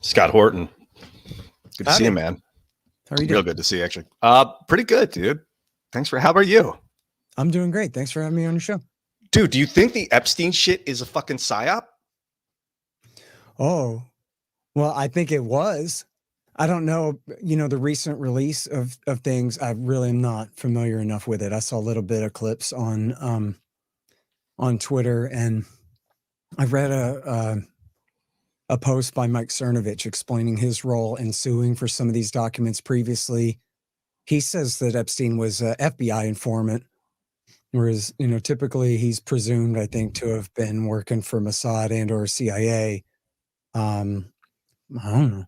Scott Horton. Good to Howdy. see you, man. How are you Real doing? good to see you, actually. Pretty good, dude. Thanks for. How about you, I'm doing great. Thanks for having me on your show. dude? Do you think the Epstein shit is a fucking psyop? Oh, well, I think it was. I don't know, the recent release of things. I really am not familiar enough with it. I saw a little bit of clips on Twitter, and I read a post by Mike Cernovich explaining his role in suing for some of these documents previously. He says that Epstein was an FBI informant, whereas, typically he's presumed, I think, to have been working for Mossad and or CIA. I don't know.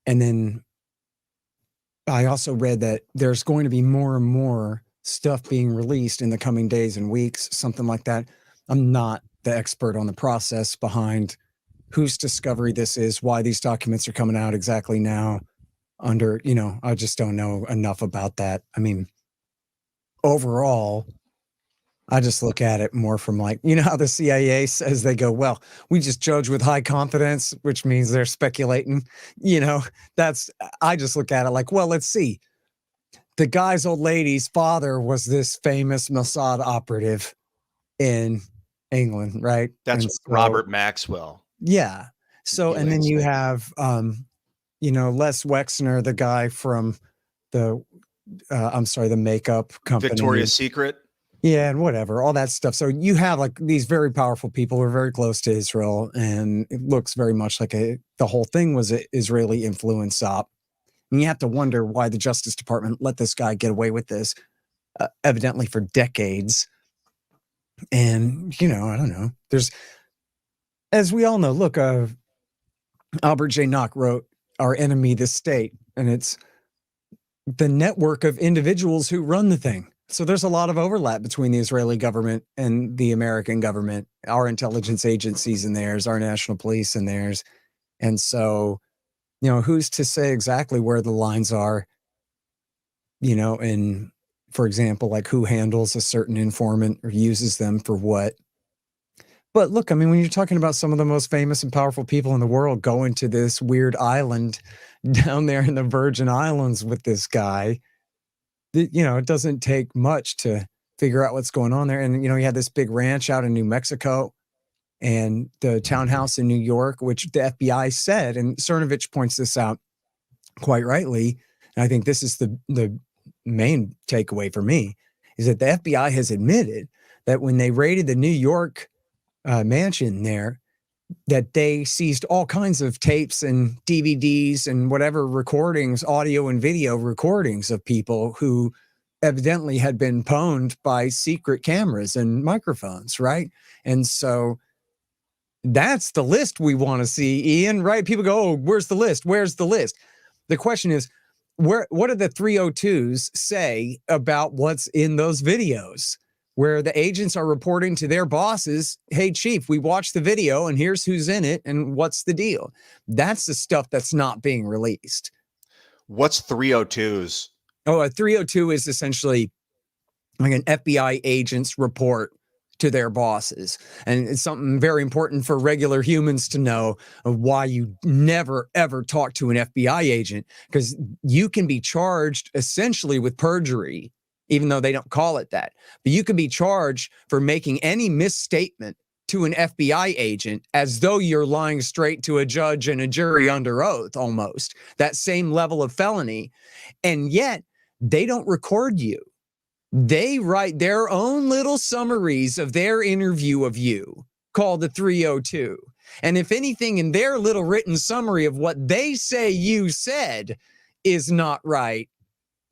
And then I also read that there's going to be more and more stuff being released in the coming days and weeks, something like that. I'm not the expert on the process behind whose discovery this is, why these documents are coming out exactly now I just don't know enough about that. I mean, overall, I just look at it more from like, how the CIA says they go, well, we just judge with high confidence, which means they're speculating, I just look at it like, well, let's see. The guy's old lady's father was this famous Mossad operative in England, right? That's Robert Maxwell. Yeah. So, and then you have, Les Wexner, the guy from the makeup company. Victoria's Secret. Yeah, and whatever, all that stuff. So you have like these very powerful people who are very close to Israel, and it looks very much like the whole thing was an Israeli influence op. And you have to wonder why the Justice Department let this guy get away with this, evidently for decades. And, I don't know. There's, as we all know, look, Albert J. Nock wrote Our Enemy, the State, and it's the network of individuals who run the thing. So there's a lot of overlap between the Israeli government and the American government, our intelligence agencies and theirs, our national police and theirs. And so, who's to say exactly where the lines are, and for example, like who handles a certain informant or uses them for what. But look, I mean, when you're talking about some of the most famous and powerful people in the world going to this weird island down there in the Virgin Islands with this guy, it doesn't take much to figure out what's going on there. And, you had this big ranch out in New Mexico and the townhouse in New York, which the FBI said, and Cernovich points this out quite rightly. And I think this is the main takeaway for me, is that the FBI has admitted that when they raided the New York mansion there, that they seized all kinds of tapes and DVDs and whatever recordings, audio and video recordings of people who evidently had been pwned by secret cameras and microphones, right? And so that's the list we want to see, Ian, right? People go, oh, where's the list? Where's the list? The question is, what do the 302s say about what's in those videos? Where the agents are reporting to their bosses, hey, chief, we watched the video and here's who's in it and what's the deal. That's the stuff that's not being released. What's 302s? Oh, a 302 is essentially like an FBI agent's report to their bosses. And it's something very important for regular humans to know of why you never, ever talk to an FBI agent, because you can be charged essentially with perjury, even though they don't call it that. But you can be charged for making any misstatement to an FBI agent as though you're lying straight to a judge and a jury under oath, almost. That same level of felony. And yet, they don't record you. They write their own little summaries of their interview of you, called the 302. And if anything in their little written summary of what they say you said is not right,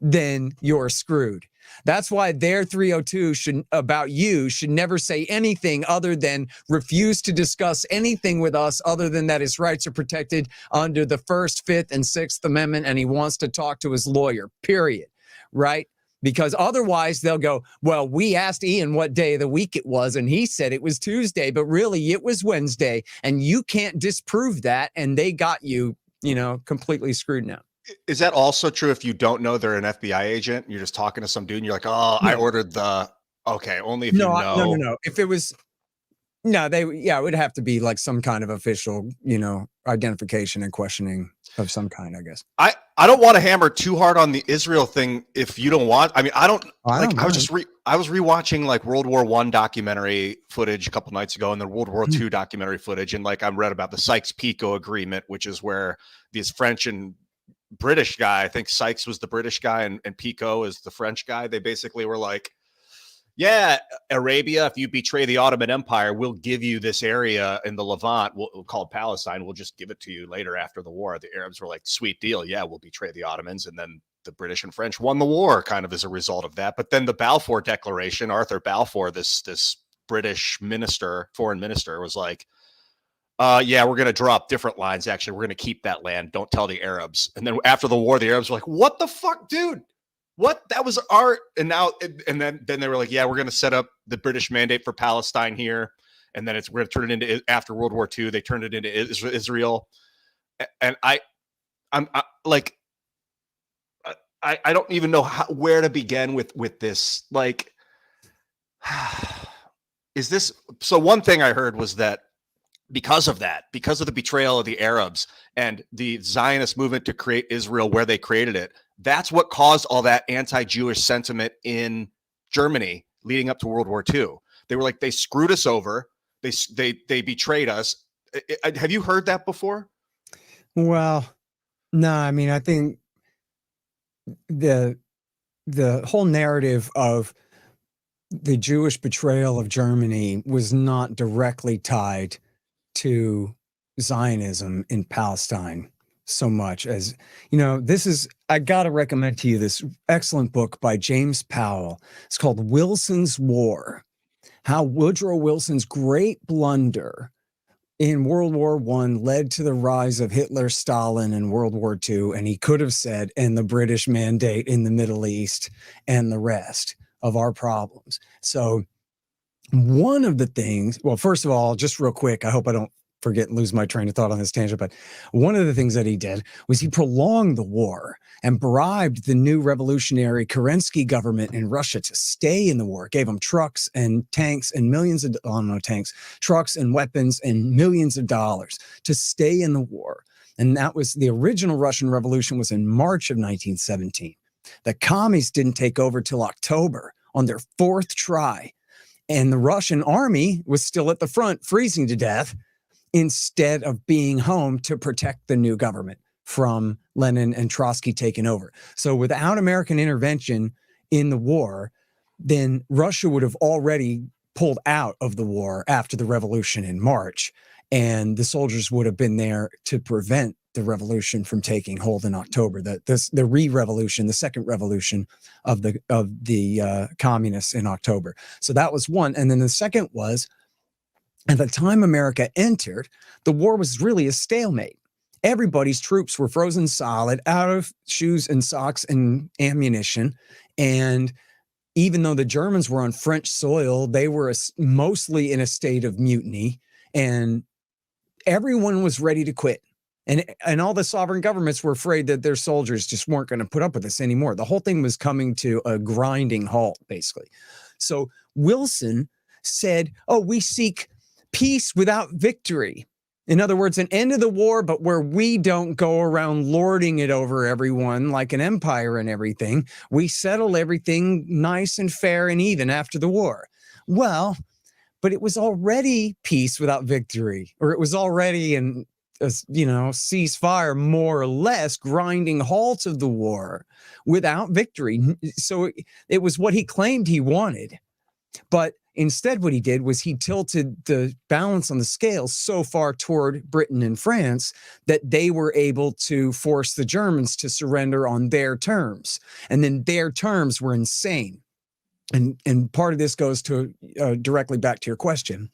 then you're screwed. That's why their 302 should never say anything other than refuse to discuss anything with us other than that his rights are protected under the 1st, 5th, and 6th Amendment, and he wants to talk to his lawyer, period, right? Because otherwise they'll go, well, we asked Ian what day of the week it was, and he said it was Tuesday, but really it was Wednesday, and you can't disprove that, and they got you, completely screwed now. Is that also true if you don't know they're an FBI agent? You're just talking to some dude and you're like, oh, no. I ordered the, okay, only if you know. No. If it was, No, it would have to be like some kind of official, identification and questioning of some kind, I guess. I don't want to hammer too hard on the Israel thing if you don't want. I mean, I was rewatching like World War I documentary footage a couple nights ago, and then World War II documentary footage, and like I read about the Sykes-Picot Agreement, which is where these French and British guy, I think Sykes was the British guy and Picot is the French guy. They basically were like, yeah, Arabia, if you betray the Ottoman Empire, we'll give you this area in the Levant. We'll call it Palestine. We'll just give it to you later after the war. The Arabs were like, sweet deal. Yeah, we'll betray the Ottomans. And then the British and French won the war kind of as a result of that. But then the Balfour Declaration, Arthur Balfour, this British minister, foreign minister, was like, yeah, we're going to draw up different lines. Actually, we're going to keep that land. Don't tell the Arabs. And then after the war, the Arabs were like, what the fuck, dude? What? That was art. And now, and then they were like, yeah, we're going to set up the British mandate for Palestine here. And then we're going to turn it into, after World War II, they turned it into Israel. And I don't even know where to begin with this. Like, is this, so one thing I heard was that because of the betrayal of the Arabs and the Zionist movement to create Israel where they created it, that's what caused all that anti-Jewish sentiment in Germany leading up to World War II. They were like, they screwed us over. They betrayed us. Have you heard that before? Well, no, I mean, I think the whole narrative of the Jewish betrayal of Germany was not directly tied to Zionism in Palestine so much as, I got to recommend to you this excellent book by James Powell. It's called Wilson's War, how Woodrow Wilson's great blunder in World War I led to the rise of Hitler, Stalin, and World War II. And he could have said, and the British mandate in the Middle East and the rest of our problems. So one of the things, well, first of all, just real quick, I hope I don't forget and lose my train of thought on this tangent, but one of the things that he did was he prolonged the war and bribed the new revolutionary Kerensky government in Russia to stay in the war, gave them trucks and tanks and trucks and weapons and millions of dollars to stay in the war. And that was the original Russian Revolution was in March of 1917. The commies didn't take over till October on their fourth try. And the Russian army was still at the front, freezing to death, instead of being home to protect the new government from Lenin and Trotsky taking over. So without American intervention in the war, then Russia would have already pulled out of the war after the revolution in March, and the soldiers would have been there to prevent the revolution from taking hold in October, the re-revolution, the second revolution of the communists in October. So that was one. And then the second was, at the time America entered, the war was really a stalemate. Everybody's troops were frozen solid, out of shoes and socks and ammunition. And even though the Germans were on French soil, they were mostly in a state of mutiny, and everyone was ready to quit. And all the sovereign governments were afraid that their soldiers just weren't going to put up with this anymore. The whole thing was coming to a grinding halt, basically. So Wilson said, we seek peace without victory. In other words, an end of the war, but where we don't go around lording it over everyone like an empire and everything. We settle everything nice and fair and even after the war. Well, but it was already peace without victory, or it was already ceasefire, more or less, grinding halt of the war without victory. So it was what he claimed he wanted. But instead, what he did was he tilted the balance on the scale so far toward Britain and France that they were able to force the Germans to surrender on their terms. And then their terms were insane. And part of this goes to directly back to your question.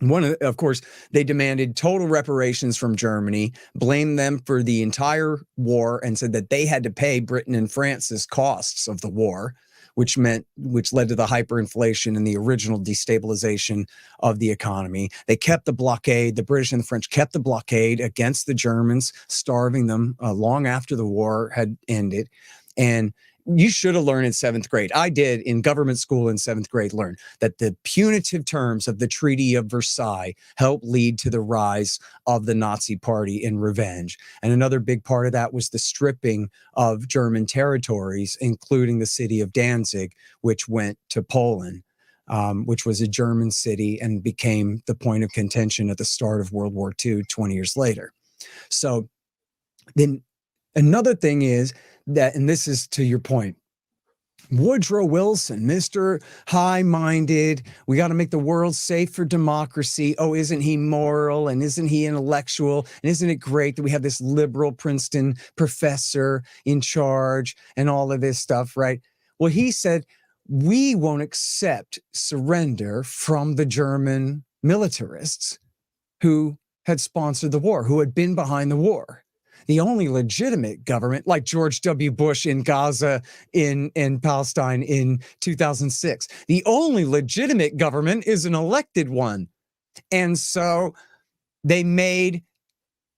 Of course, they demanded total reparations from Germany, blamed them for the entire war, and said that they had to pay Britain and France's costs of the war, which led to the hyperinflation and the original destabilization of the economy. They kept the blockade. The British and the French kept the blockade against the Germans, starving them long after the war had ended. And you should have learned in 7th grade. I did in government school in 7th grade, learn that the punitive terms of the Treaty of Versailles helped lead to the rise of the Nazi Party in revenge. And another big part of that was the stripping of German territories, including the city of Danzig, which went to Poland, which was a German city and became the point of contention at the start of World War II, 20 years later. So then another thing is that, and this is to your point, Woodrow Wilson, Mr. High-minded, we got to make the world safe for democracy. Oh, isn't he moral and isn't he intellectual? And isn't it great that we have this liberal Princeton professor in charge and all of this stuff, right? Well, he said, we won't accept surrender from the German militarists who had sponsored the war, who had been behind the war. The only legitimate government, like George W. Bush in Gaza, in Palestine in 2006, the only legitimate government is an elected one. And so they made,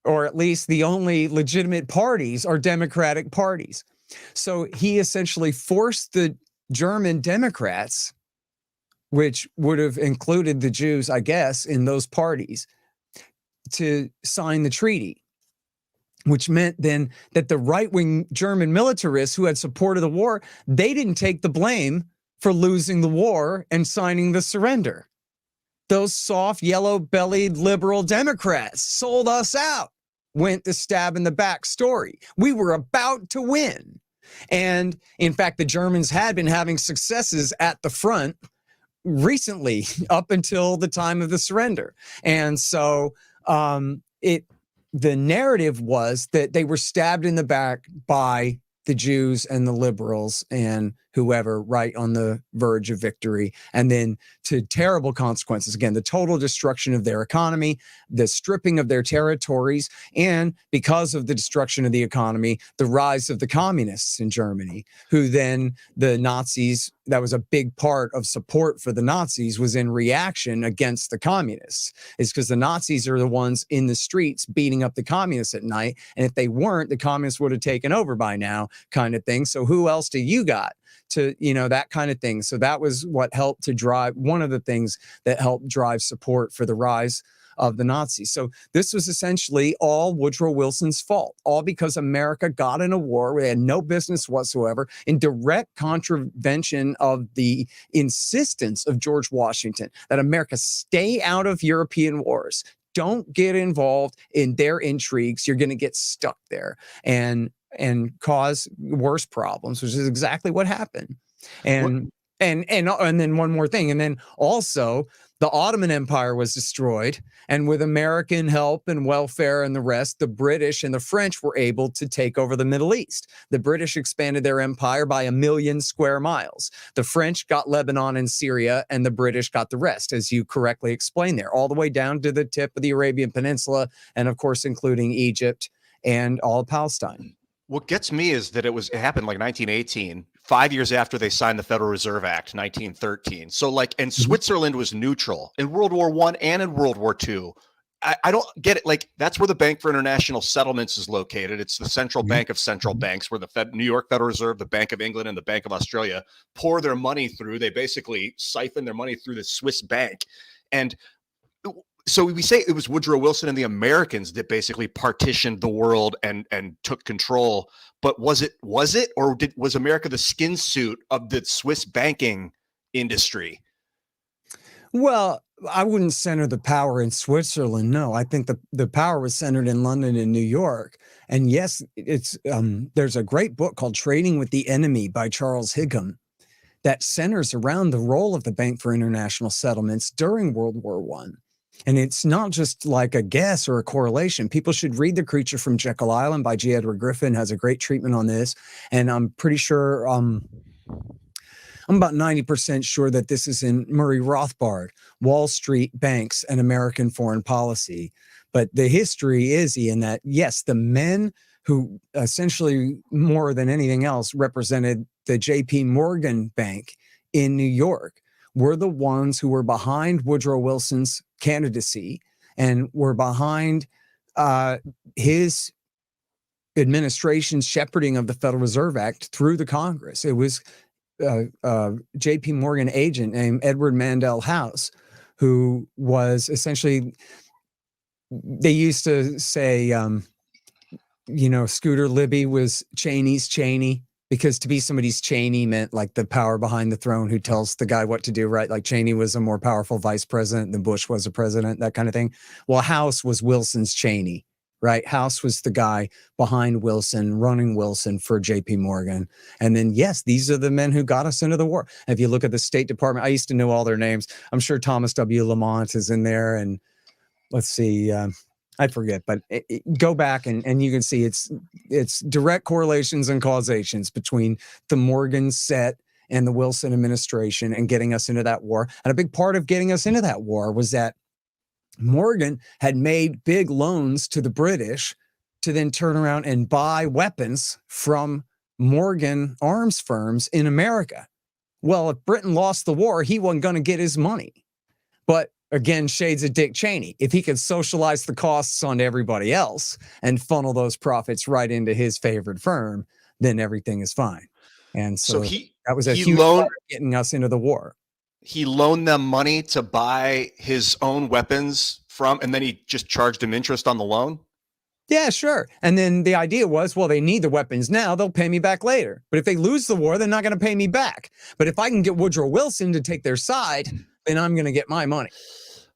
or at least the only legitimate parties are Democratic parties. So he essentially forced the German Democrats, which would have included the Jews, I guess, in those parties, to sign the treaty, which meant then that the right-wing German militarists who had supported the war, they didn't take the blame for losing the war and signing the surrender. Those soft, yellow-bellied liberal Democrats sold us out, went the stab in the back story. We were about to win. And in fact, the Germans had been having successes at the front recently, up until the time of the surrender. And so the narrative was that they were stabbed in the back by the Jews and the liberals and whoever, right on the verge of victory, and then to terrible consequences. Again, the total destruction of their economy, the stripping of their territories, and because of the destruction of the economy, the rise of the communists in Germany, who then the Nazis, that was a big part of support for the Nazis, was in reaction against the communists. It's because the Nazis are the ones in the streets beating up the communists at night. And if they weren't, the communists would have taken over by now, kind of thing. So who else do you got to, that kind of thing? So that was what helped to drive, one of the things that helped drive support for the rise of the Nazis. So this was essentially all Woodrow Wilson's fault, all because America got in a war where they had no business whatsoever, in direct contravention of the insistence of George Washington that America stay out of European wars. Don't get involved in their intrigues. You're going to get stuck there and cause worse problems, which is exactly what happened. And then one more thing. And then also the Ottoman Empire was destroyed. And with American help and welfare and the rest, the British and the French were able to take over the Middle East. The British expanded their empire by 1 million square miles. The French got Lebanon and Syria, and the British got the rest, as you correctly explained there, all the way down to the tip of the Arabian Peninsula, and of course, including Egypt and all of Palestine. What gets me is that it happened like 1918, 5 years after they signed the Federal Reserve Act, 1913. So and Switzerland was neutral in World War I and in World War II. I don't get it. Like, that's where the Bank for International Settlements is located. It's the central bank of central banks, where the New York Federal Reserve, the Bank of England, and the Bank of Australia pour their money through. They basically siphon their money through the Swiss bank. And so we say it was Woodrow Wilson and the Americans that basically partitioned the world and took control. But was it, or was America the skin suit of the Swiss banking industry? Well, I wouldn't center the power in Switzerland. No, I think the power was centered in London and New York. And yes, it's there's a great book called Trading with the Enemy by Charles Higham that centers around the role of the Bank for International Settlements during World War I. And it's not just like a guess or a correlation. People should read The Creature from Jekyll Island by G. Edward Griffin, has a great treatment on this. And I'm pretty sure, I'm about 90% sure that this is in Murray Rothbard, Wall Street Banks and American Foreign Policy. But the history is, Ian, that yes, the men who essentially more than anything else represented the J.P. Morgan Bank in New York were the ones who were behind Woodrow Wilson's candidacy and were behind his administration's shepherding of the Federal Reserve Act through the Congress. It was J.P. Morgan agent named Edward Mandel House, who was essentially, they used to say, Scooter Libby was Cheney's Cheney, because to be somebody's Cheney meant like the power behind the throne who tells the guy what to do, right? Like Cheney was a more powerful vice president than Bush was a president, that kind of thing. Well, House was Wilson's Cheney, right? House was the guy behind Wilson, running Wilson for JP Morgan. And then, yes, these are the men who got us into the war. If you look at the State Department, I used to know all their names. I'm sure Thomas W. Lamont is in there. And let's see, I forget, but go back and you can see it's direct correlations and causations between the Morgan set and the Wilson administration and getting us into that war. And a big part of getting us into that war was that Morgan had made big loans to the British to then turn around and buy weapons from Morgan arms firms in America. Well, if Britain lost the war, he wasn't going to get his money. But again, shades of Dick Cheney. If he could socialize the costs on everybody else and funnel those profits right into his favored firm, then everything is fine. And so that was a huge part of getting us into the war. He loaned them money to buy his own weapons from, and then he just charged him interest on the loan? Yeah, sure. And then the idea was, well, they need the weapons now, they'll pay me back later. But if they lose the war, they're not going to pay me back. But if I can get Woodrow Wilson to take their side, then I'm going to get my money.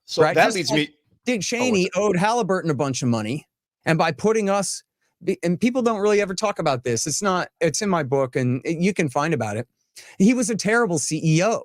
So right? that leads me. Dick Cheney owed Halliburton a bunch of money. And by putting us, and people don't really ever talk about this. It's in my book and you can find about it. He was a terrible CEO.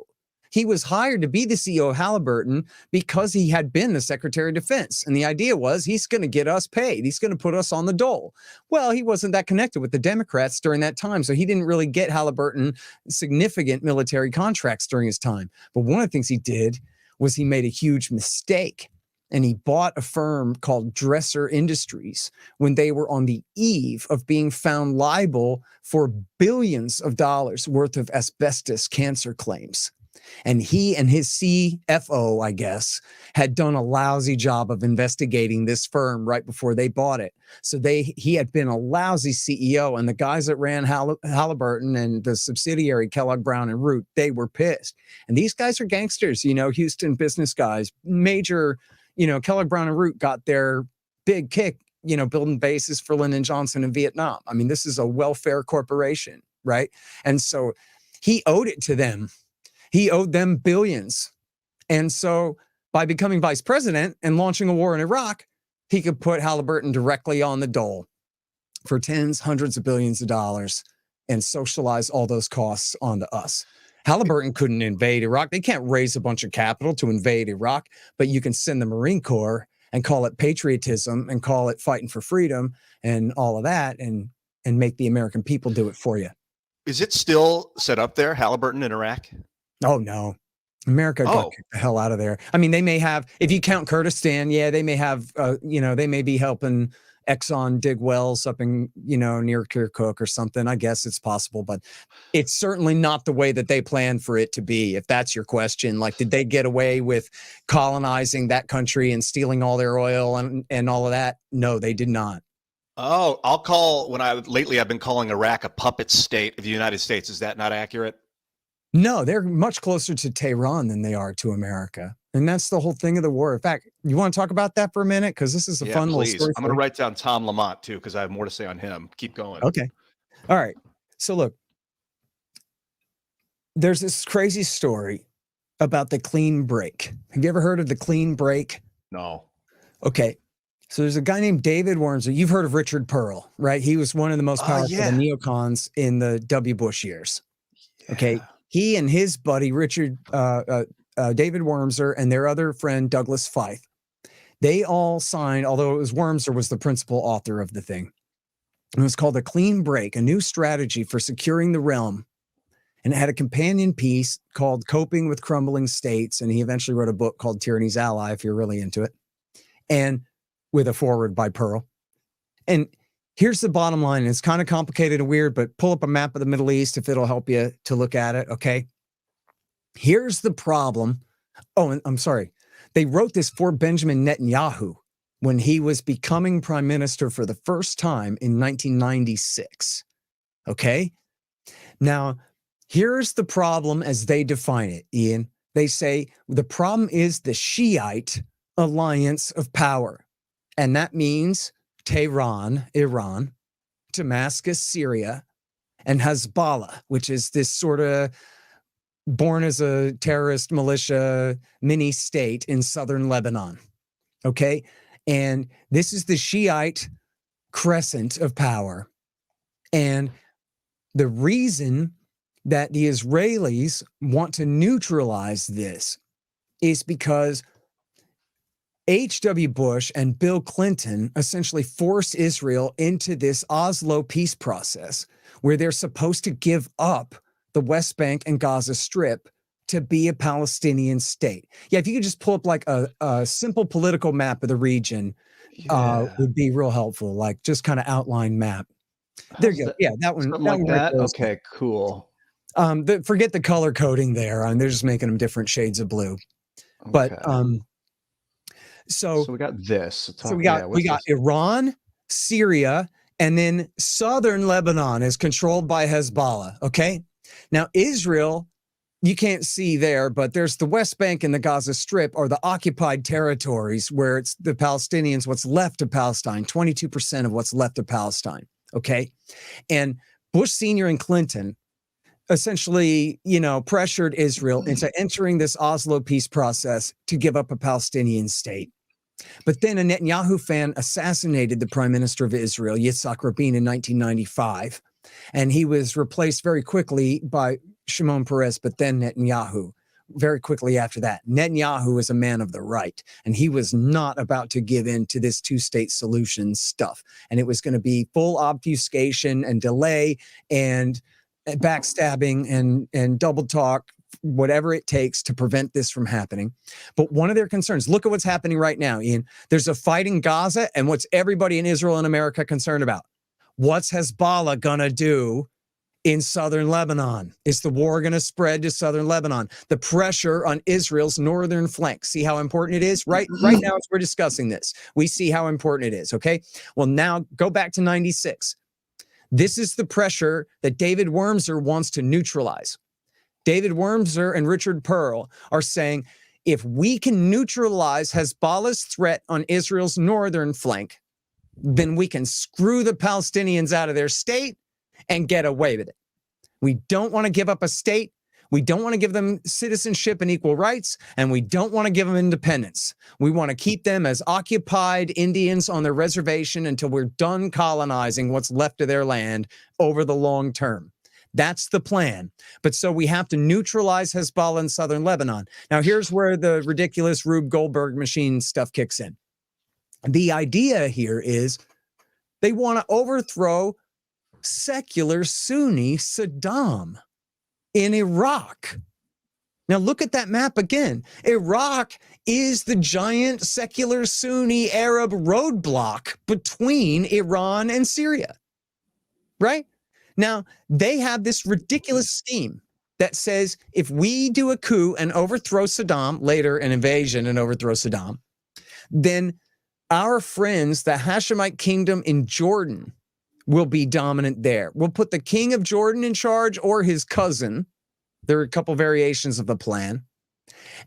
He was hired to be the CEO of Halliburton because he had been the Secretary of Defense. And the idea was he's going to get us paid. He's going to put us on the dole. Well, he wasn't that connected with the Democrats during that time. So he didn't really get Halliburton significant military contracts during his time. But one of the things he did was he made a huge mistake. And he bought a firm called Dresser Industries when they were on the eve of being found liable for billions of dollars worth of asbestos cancer claims. And he and his CFO, I guess, had done a lousy job of investigating this firm right before they bought it. So he had been a lousy CEO, and the guys that ran Halliburton and the subsidiary Kellogg Brown and Root, they were pissed. And these guys are gangsters, Houston business guys, major, Kellogg Brown and Root got their big kick, building bases for Lyndon Johnson in Vietnam. I mean, this is a welfare corporation, right? And so he owed it to them. He owed them billions. And so by becoming vice president and launching a war in Iraq, he could put Halliburton directly on the dole for tens, hundreds of billions of dollars and socialize all those costs onto us. Halliburton couldn't invade Iraq. They can't raise a bunch of capital to invade Iraq, but you can send the Marine Corps and call it patriotism and call it fighting for freedom and all of that and make the American people do it for you. Is it still set up there, Halliburton in Iraq? Oh, no. America got kicked the hell out of there. I mean, they may have, if you count Kurdistan, yeah, they may have, they may be helping Exxon dig wells up in, near Kirkuk or something. I guess it's possible, but it's certainly not the way that they planned for it to be. If that's your question, like, did they get away with colonizing that country and stealing all their oil and all of that? No, they did not. Oh, lately I've been calling Iraq a puppet state of the United States. Is that not accurate? No, they're much closer to Tehran than they are to America. And that's the whole thing of the war. In fact, you want to talk about that for a minute? Because this is a fun little story. I'm going to write down Tom Lamont, too, because I have more to say on him. Keep going. Okay. All right. So look, there's this crazy story about the clean break. Have you ever heard of the clean break? No. Okay. So there's a guy named David Wormser. You've heard of Richard Pearl, right? He was one of the most powerful the neocons in the W. Bush years. Yeah. Okay. He and his buddy, David Wormser, and their other friend, Douglas Feith, they all signed, although it was Wormser was the principal author of the thing. It was called A Clean Break, a new strategy for securing the realm. And it had a companion piece called Coping with Crumbling States. And he eventually wrote a book called Tyranny's Ally, if you're really into it, and with a foreword by Pearl. And here's the bottom line. It's kind of complicated and weird, but pull up a map of the Middle East if it'll help you to look at it, okay? Here's the problem. Oh, and I'm sorry. They wrote this for Benjamin Netanyahu, when he was becoming prime minister for the first time in 1996. Okay? Now, here's the problem as they define it, Ian. They say the problem is the Shiite alliance of power. And that means Tehran, Iran, Damascus, Syria, and Hezbollah, which is this sort of born as a terrorist militia mini state in southern Lebanon. Okay? And this is the Shiite crescent of power. And the reason that the Israelis want to neutralize this is because H.W. Bush and Bill Clinton essentially forced Israel into this Oslo peace process where they're supposed to give up the West Bank and Gaza Strip to be a Palestinian state. Yeah, if you could just pull up like a simple political map of the region, would be real helpful. Like just kind of outline map. There you go. Yeah, that one. Something like that. Okay, cool. Forget the color coding there. They're just making them different shades of blue. But so we got this. We got Iran, Syria, and then southern Lebanon is controlled by Hezbollah. Okay. Now Israel, you can't see there, but there's the West Bank and the Gaza Strip are the occupied territories where it's the Palestinians, what's left of Palestine, 22% of what's left of Palestine. Okay. And Bush Sr. and Clinton essentially, pressured Israel into entering this Oslo peace process to give up a Palestinian state. But then a Netanyahu fan assassinated the prime minister of Israel, Yitzhak Rabin, in 1995. And he was replaced very quickly by Shimon Peres, but then Netanyahu very quickly after that. Netanyahu was a man of the right, and he was not about to give in to this two-state solution stuff. And it was going to be full obfuscation and delay and backstabbing and double talk, whatever it takes to prevent this from happening. But one of their concerns, look at what's happening right now, Ian. There's a fight in Gaza, and what's everybody in Israel and America concerned about? What's Hezbollah going to do in southern Lebanon? Is the war going to spread to southern Lebanon? The pressure on Israel's northern flank. See how important it is? Right now, as we're discussing this, we see how important it is, okay? Well, now go back to 96. This is the pressure that David Wurmser wants to neutralize. David Wurmser and Richard Pearl are saying, if we can neutralize Hezbollah's threat on Israel's northern flank, then we can screw the Palestinians out of their state and get away with it. We don't want to give up a state. We don't want to give them citizenship and equal rights, and we don't want to give them independence. We want to keep them as occupied Indians on their reservation until we're done colonizing what's left of their land over the long term. That's the plan. But so we have to neutralize Hezbollah in southern Lebanon. Now, here's where the ridiculous Rube Goldberg machine stuff kicks in. The idea here is they want to overthrow secular Sunni Saddam in Iraq. Now look at that map again. Iraq is the giant secular Sunni Arab roadblock between Iran and Syria, right? Now they have this ridiculous scheme that says if we do a coup and overthrow Saddam, later an invasion and overthrow Saddam, then our friends, the Hashemite kingdom in Jordan, will be dominant there. We'll put the king of Jordan in charge or his cousin. There are a couple variations of the plan.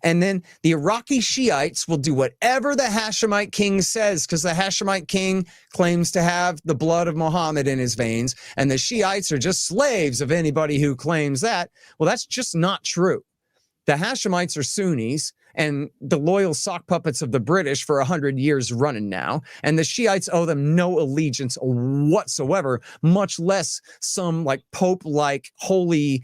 And then the Iraqi Shiites will do whatever the Hashemite king says, because the Hashemite king claims to have the blood of Muhammad in his veins, and the Shiites are just slaves of anybody who claims that. Well, that's just not true. The Hashemites are Sunnis and the loyal sock puppets of the British for 100 years running now. And the Shiites owe them no allegiance whatsoever, much less some like Pope-like holy,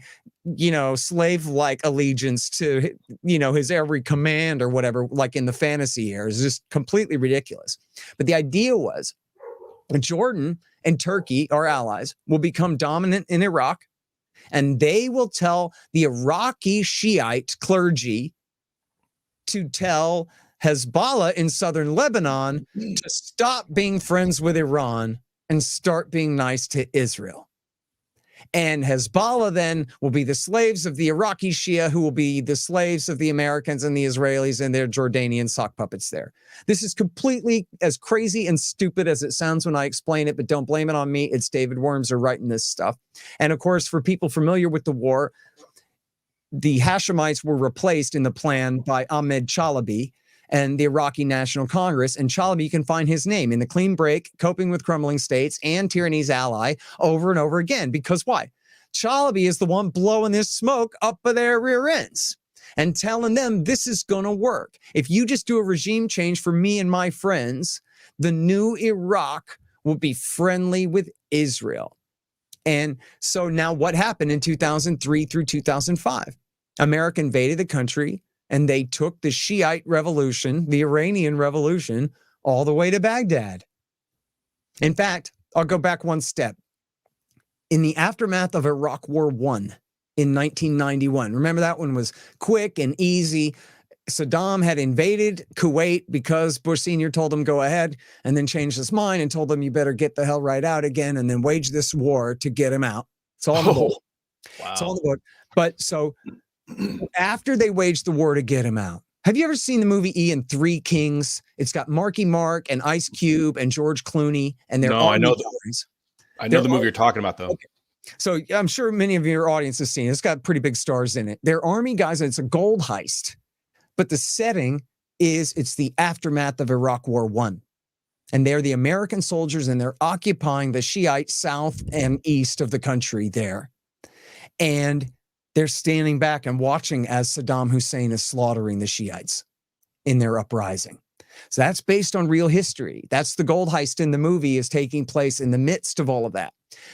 slave-like allegiance to, his every command or whatever, like in the fantasy here. Is just completely ridiculous. But the idea was Jordan and Turkey, our allies, will become dominant in Iraq, and they will tell the Iraqi Shiite clergy to tell Hezbollah in southern Lebanon to stop being friends with Iran and start being nice to Israel. And Hezbollah then will be the slaves of the Iraqi Shia, who will be the slaves of the Americans and the Israelis and their Jordanian sock puppets there. This is completely as crazy and stupid as it sounds when I explain it, but don't blame it on me. It's David Wormser writing this stuff. And of course, for people familiar with the war, the Hashemites were replaced in the plan by Ahmed Chalabi and the Iraqi National Congress. And Chalabi, you can find his name in The Clean Break, Coping with Crumbling States, and Tyranny's Ally over and over again. Because why? Chalabi is the one blowing this smoke up of their rear ends and telling them this is going to work. If you just do a regime change for me and my friends, the new Iraq will be friendly with Israel. And so now what happened in 2003 through 2005? America invaded the country, and they took the Shiite revolution, the Iranian revolution, all the way to Baghdad. In fact, I'll go back one step. In the aftermath of Iraq War I in 1991, remember that one was quick and easy. Saddam had invaded Kuwait because Bush Sr. told him go ahead, and then changed his mind and told him you better get the hell right out again, and then wage this war to get him out. It's all in the book. Wow. It's all in the book. But so after they waged the war to get him out, have you ever seen the movie Ian, Three Kings? It's got Marky Mark and Ice Cube and George Clooney, and they're all I know guys. I know the movie you're talking about, though. Okay. So I'm sure many of your audience has seen it. It's got pretty big stars in it. They're army guys, and it's a gold heist. But the setting is it's the aftermath of Iraq War I. And they're the American soldiers, and they're occupying the Shiite south and east of the country there. And they're standing back and watching as Saddam Hussein is slaughtering the Shiites in their uprising. So that's based on real history. That's the gold heist in the movie is taking place in the midst of all of that.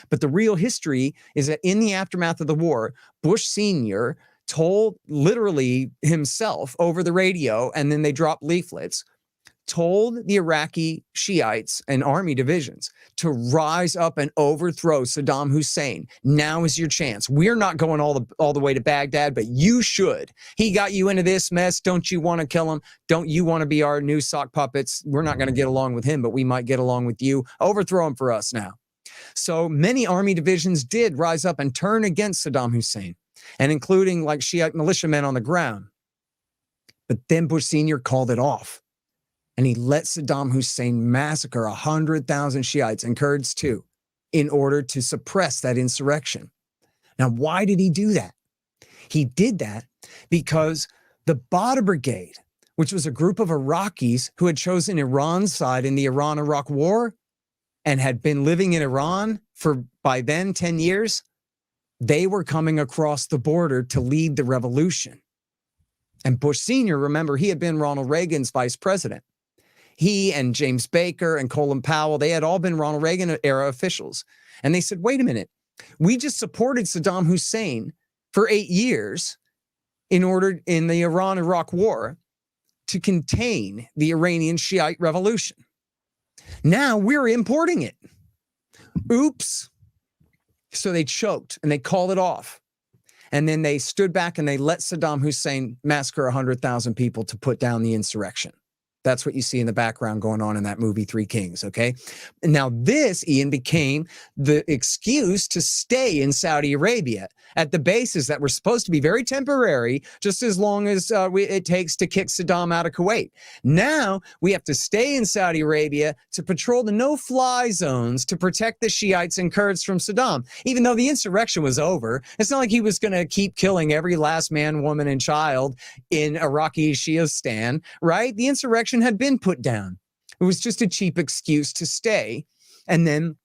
But the real history is that in the aftermath of the war, Bush Sr. told literally himself over the radio, and then they dropped leaflets, told the Iraqi Shiites and army divisions to rise up and overthrow Saddam Hussein. Now is your chance. We're not going all the way to Baghdad, but you should. He got you into this mess. Don't you want to kill him? Don't you want to be our new sock puppets? We're not going to get along with him, but we might get along with you. Overthrow him for us now. So many army divisions did rise up and turn against Saddam Hussein, and including like Shiite militiamen on the ground. But then Bush Sr. called it off. And he let Saddam Hussein massacre 100,000 Shiites and Kurds too, in order to suppress that insurrection. Now, why did he do that? He did that because the Badr Brigade, which was a group of Iraqis who had chosen Iran's side in the Iran-Iraq War and had been living in Iran for, by then, 10 years, they were coming across the border to lead the revolution. And Bush Sr., remember, he had been Ronald Reagan's vice president. He and James Baker and Colin Powell, they had all been Ronald Reagan era officials. And they said, wait a minute, we just supported Saddam Hussein for 8 years in the Iran-Iraq War to contain the Iranian Shiite revolution. Now we're importing it. Oops. So they choked and they called it off. And then they stood back and they let Saddam Hussein massacre 100,000 people to put down the insurrection. That's what you see in the background going on in that movie, Three Kings, okay? And now this, Ian, became the excuse to stay in Saudi Arabia at the bases that were supposed to be very temporary, just as long as it takes to kick Saddam out of Kuwait. Now we have to stay in Saudi Arabia to patrol the no-fly zones to protect the Shiites and Kurds from Saddam. Even though the insurrection was over, it's not like he was going to keep killing every last man, woman, and child in Iraqi Shiistan, right? The insurrection had been put down. It was just a cheap excuse to stay. And then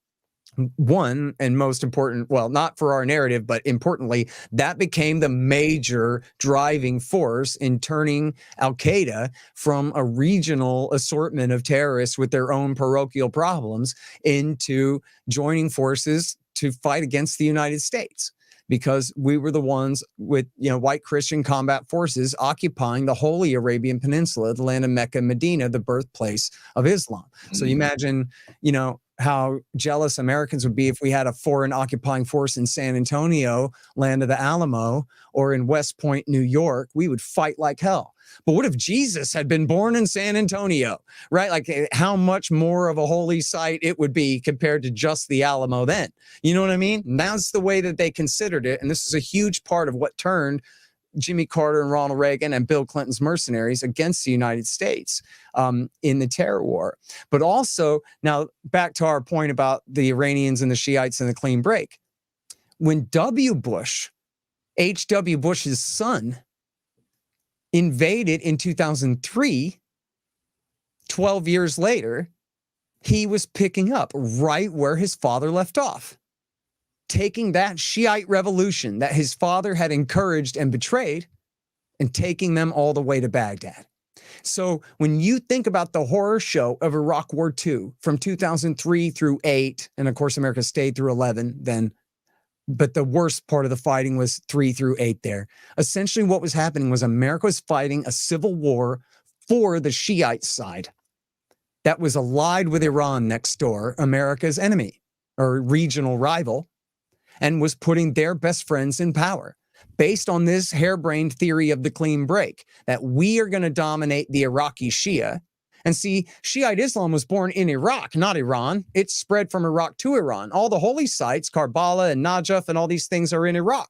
one, and most important, well, not for our narrative, but importantly, that became the major driving force in turning Al-Qaeda from a regional assortment of terrorists with their own parochial problems into joining forces to fight against the United States. Because we were the ones with, white Christian combat forces occupying the Holy Arabian Peninsula, the land of Mecca and Medina, the birthplace of Islam. So you imagine, how jealous Americans would be if we had a foreign occupying force in San Antonio, land of the Alamo, or in West Point, New York. We would fight like hell. But what if Jesus had been born in San Antonio, right? Like how much more of a holy site it would be compared to just the Alamo then. You know what I mean? And that's the way that they considered it. And this is a huge part of what turned Jimmy Carter and Ronald Reagan and Bill Clinton's mercenaries against the United States in the terror war. But also, now back to our point about the Iranians and the Shiites and the clean break. When W. Bush, H.W. Bush's son, invaded in 2003, 12 years later, he was picking up right where his father left off, taking that Shiite revolution that his father had encouraged and betrayed and taking them all the way to Baghdad. So when you think about the horror show of Iraq War II from 2003 through 8, and of course America stayed through 11 then, but the worst part of the fighting was 3 through 8 there. Essentially what was happening was America was fighting a civil war for the Shiite side that was allied with Iran next door, America's enemy or regional rival, and was putting their best friends in power based on this harebrained theory of the clean break, that we are going to dominate the Iraqi Shia. And see, Shiite Islam was born in Iraq, not Iran. It spread from Iraq to Iran. All the holy sites, Karbala and Najaf and all these things are in Iraq.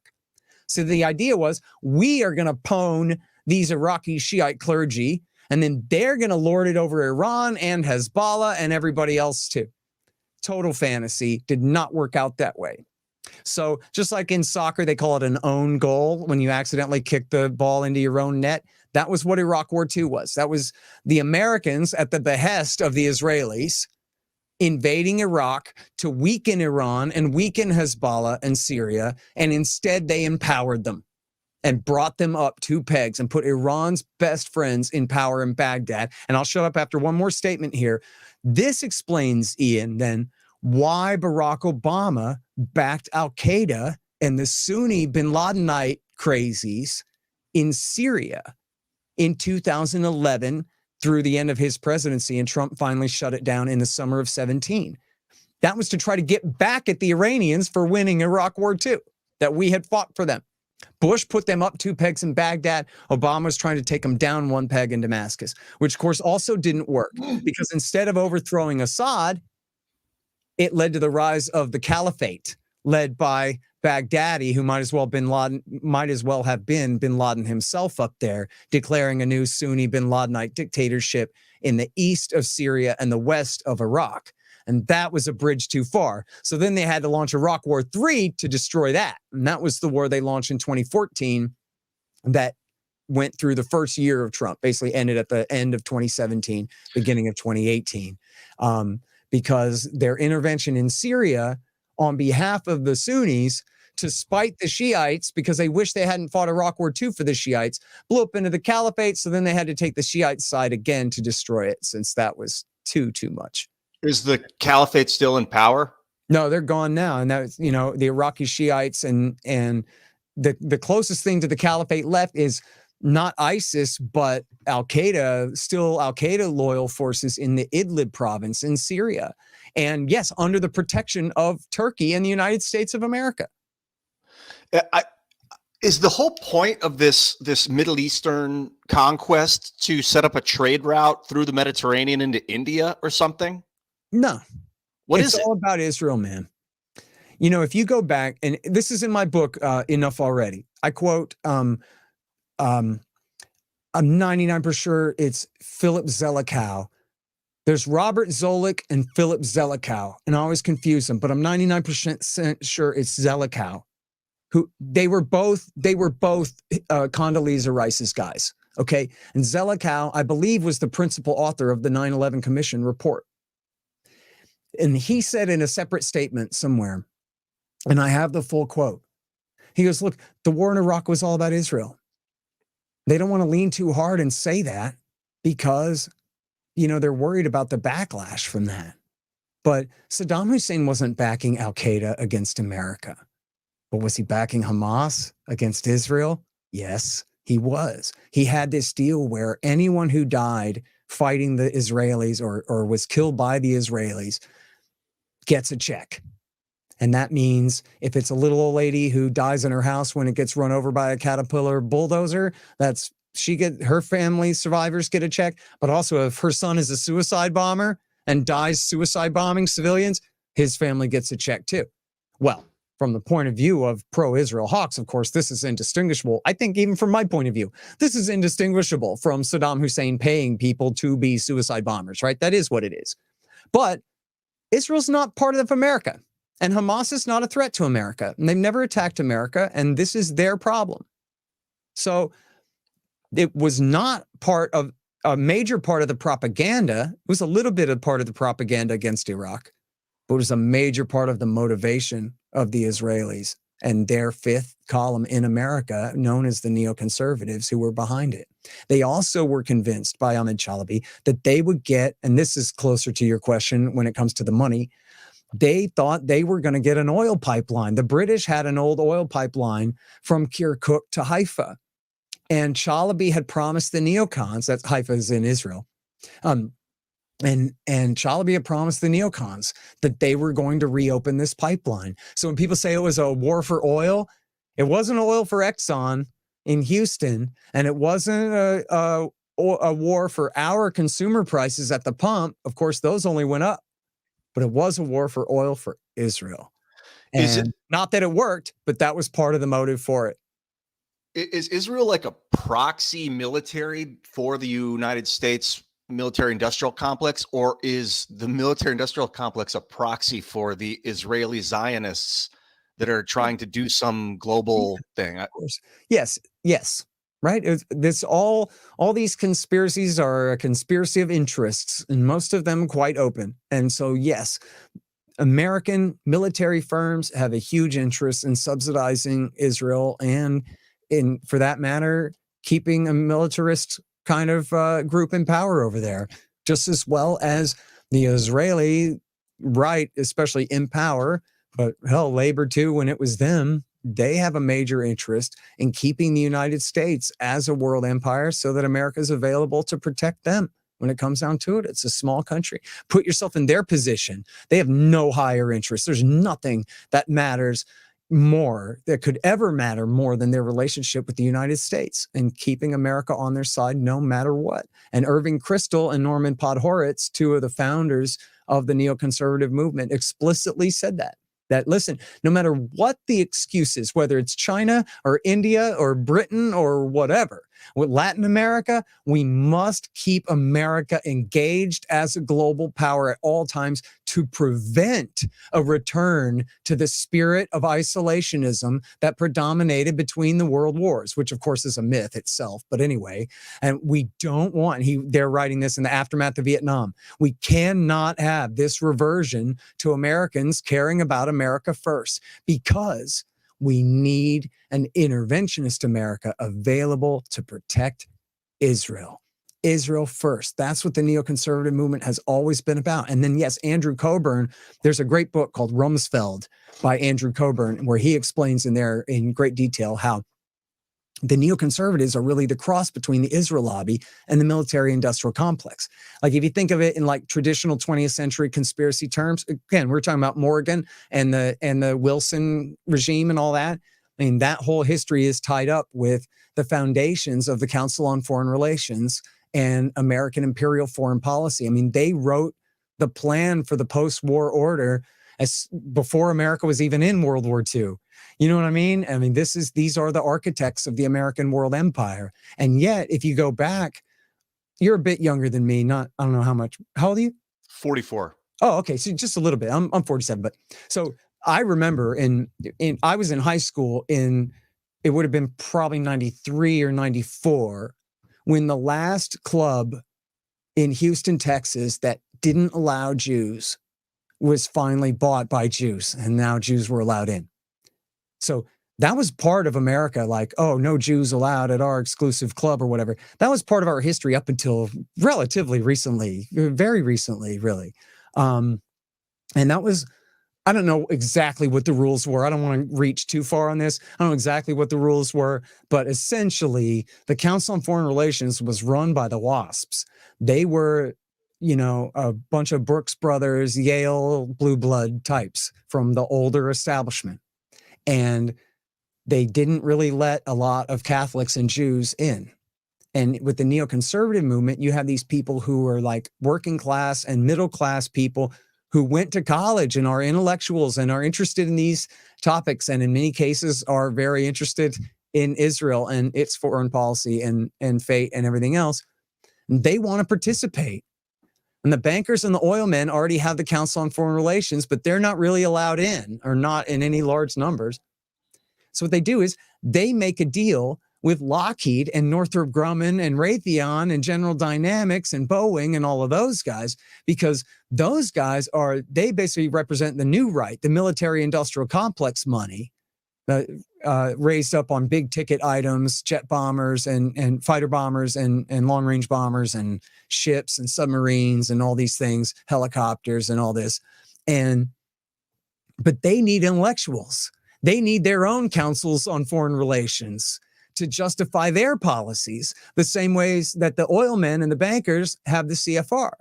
So the idea was we are going to pwn these Iraqi Shiite clergy, and then they're going to lord it over Iran and Hezbollah and everybody else too. Total fantasy. Did not work out that way. So just like in soccer, they call it an own goal when you accidentally kick the ball into your own net. That was what Iraq War II was. That was the Americans at the behest of the Israelis invading Iraq to weaken Iran and weaken Hezbollah and Syria. And instead they empowered them and brought them up 2 pegs and put Iran's best friends in power in Baghdad. And I'll shut up after one more statement here. This explains, Ian, then why Barack Obama backed Al-Qaeda and the Sunni bin Ladenite crazies in Syria in 2011 through the end of his presidency, and Trump finally shut it down in the summer of 17. That was to try to get back at the Iranians for winning Iraq War II, that we had fought for them. Bush put them up 2 pegs in Baghdad. Obama was trying to take them down 1 peg in Damascus, which of course also didn't work because instead of overthrowing Assad, it led to the rise of the caliphate led by Baghdadi, who might as well have been bin Laden himself up there, declaring a new Sunni bin Ladenite dictatorship in the east of Syria and the west of Iraq. And that was a bridge too far. So then they had to launch Iraq War III to destroy that. And that was the war they launched in 2014 that went through the first year of Trump, basically ended at the end of 2017, beginning of 2018. Because their intervention in Syria on behalf of the Sunnis to spite the Shiites, because they wish they hadn't fought Iraq War II for the Shiites, blew up into the caliphate. So then they had to take the Shiite side again to destroy it, since that was too much. Is the caliphate still in power? No, they're gone now. And that's, the Iraqi Shiites and the closest thing to the caliphate left is not ISIS, but Al-Qaeda, still Al-Qaeda loyal forces in the Idlib province in Syria. And yes, under the protection of Turkey and the United States of America. Is the whole point of this Middle Eastern conquest to set up a trade route through the Mediterranean into India or something? No. It's all about Israel, man. If you go back, and this is in my book, Enough Already. I quote, I'm 99% sure it's Philip Zelikow. There's Robert Zoellick and Philip Zelikow, and I always confuse them, but I'm 99% sure it's Zelikow. Who they were both Condoleezza Rice's guys. Okay. And Zelikow, I believe, was the principal author of the 9/11 Commission report. And he said in a separate statement somewhere, and I have the full quote. He goes, look, the war in Iraq was all about Israel. They don't want to lean too hard and say that because, they're worried about the backlash from that. But Saddam Hussein wasn't backing Al-Qaeda against America. But was he backing Hamas against Israel? Yes, he was. He had this deal where anyone who died fighting the Israelis or was killed by the Israelis, gets a check. And that means if it's a little old lady who dies in her house when it gets run over by a Caterpillar bulldozer, her family survivors get a check. But also if her son is a suicide bomber and dies suicide bombing civilians, his family gets a check too. Well, from the point of view of pro-Israel hawks, of course, this is indistinguishable. I think even from my point of view, this is indistinguishable from Saddam Hussein paying people to be suicide bombers, right? That is what it is. But Israel's not part of America, and Hamas is not a threat to America, and they've never attacked America, and this is their problem. So it was not part of a major part of the propaganda. It was a little bit of part of the propaganda against Iraq, but it was a major part of the motivation of the Israelis and their fifth column in America, known as the neoconservatives, who were behind it. They also were convinced by Ahmed Chalabi that they would get, and this is closer to your question when it comes to the money, they thought they were going to get an oil pipeline. The British had an old oil pipeline from Kirkuk to Haifa. And Chalabi had promised the neocons, that's Haifa is in Israel, and Chalabi had promised the neocons that they were going to reopen this pipeline. So when people say it was a war for oil, it wasn't oil for Exxon in Houston, and it wasn't a war for our consumer prices at the pump. Of course, those only went up, but it was a war for oil for Israel. And not that it worked, but that was part of the motive for it. Is Israel like a proxy military for the United States military-industrial complex, or is the military-industrial complex a proxy for the Israeli Zionists that are trying to do some global thing? Of course. Yes, right? All these conspiracies are a conspiracy of interests, and most of them quite open. And so, yes, American military firms have a huge interest in subsidizing Israel and, for that matter, keeping a militarist kind of group in power over there, just as well as the Israeli right, especially in power, but hell, labor too, when it was them, they have a major interest in keeping the United States as a world empire so that America is available to protect them. When it comes down to it, it's a small country. Put yourself in their position. They have no higher interest. There's nothing that matters more, that could ever matter more than their relationship with the United States and keeping America on their side no matter what. And Irving Kristol and Norman Podhoretz, two of the founders of the neoconservative movement, explicitly said that listen, no matter what the excuses, whether it's China or India or Britain or whatever, with Latin America, we must keep America engaged as a global power at all times to prevent a return to the spirit of isolationism that predominated between the world wars, which of course is a myth itself. But anyway, and we don't want, they're writing this in the aftermath of Vietnam. We cannot have this reversion to Americans caring about America first, because we need an interventionist America available to protect Israel. Israel first. That's what the neoconservative movement has always been about. And then, yes, Andrew Coburn, there's a great book called Rumsfeld by Andrew Coburn, where he explains in there in great detail how the neoconservatives are really the cross between the Israel lobby and the military-industrial complex. Like if you think of it in like traditional 20th century conspiracy terms, again, we're talking about Morgan and the Wilson regime and all that. I mean, that whole history is tied up with the foundations of the Council on Foreign Relations and American imperial foreign policy. I mean, they wrote the plan for the post-war order before America was even in World War II. You know what I mean? I mean, these are the architects of the American world empire. And yet, if you go back, you're a bit younger than me. I don't know how much. How old are you? 44. Oh, okay. So just a little bit. I'm 47, but so I remember I was in high school it would have been probably 93 or 94 when the last club in Houston, Texas that didn't allow Jews was finally bought by Jews, and now Jews were allowed in. So that was part of America, like, oh, no Jews allowed at our exclusive club or whatever. That was part of our history up until relatively recently, very recently, really. And that was, I don't know exactly what the rules were. I don't want to reach too far on this. I don't know exactly what the rules were, but essentially the Council on Foreign Relations was run by the WASPs. They were a bunch of Brooks Brothers, Yale blue blood types from the older establishment. And they didn't really let a lot of Catholics and Jews in. And with the neoconservative movement, you have these people who are like working class and middle class people who went to college and are intellectuals and are interested in these topics, and in many cases are very interested in Israel and its foreign policy and fate and everything else. And they want to participate. And the bankers and the oil men already have the Council on Foreign Relations, but they're not really allowed in, or not in any large numbers. So what they do is they make a deal with Lockheed and Northrop Grumman and Raytheon and General Dynamics and Boeing and all of those guys, because those guys they basically represent the new right, the military industrial complex money raised up on big ticket items, jet bombers and fighter bombers and long range bombers and ships and submarines and all these things, helicopters and all this. But they need intellectuals. They need their own councils on foreign relations to justify their policies, the same ways that the oil men and the bankers have the CFR.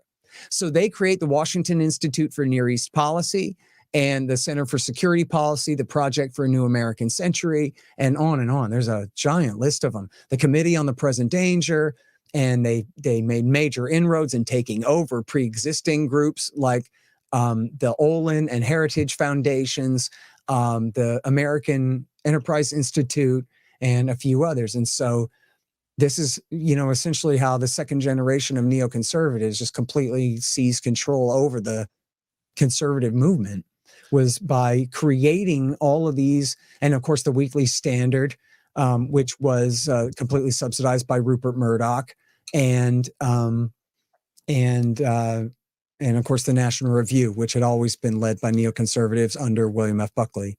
So they create the Washington Institute for Near East Policy and the Center for Security Policy, the Project for a New American Century, and on and on. There's a giant list of them. The Committee on the Present Danger, and they made major inroads in taking over pre-existing groups like the Olin and Heritage Foundations, the American Enterprise Institute, and a few others. And so this is, essentially how the second generation of neoconservatives just completely seized control over the conservative movement, was by creating all of these. And of course, the Weekly Standard, which was completely subsidized by Rupert Murdoch, and of course, the National Review, which had always been led by neoconservatives under William F. Buckley.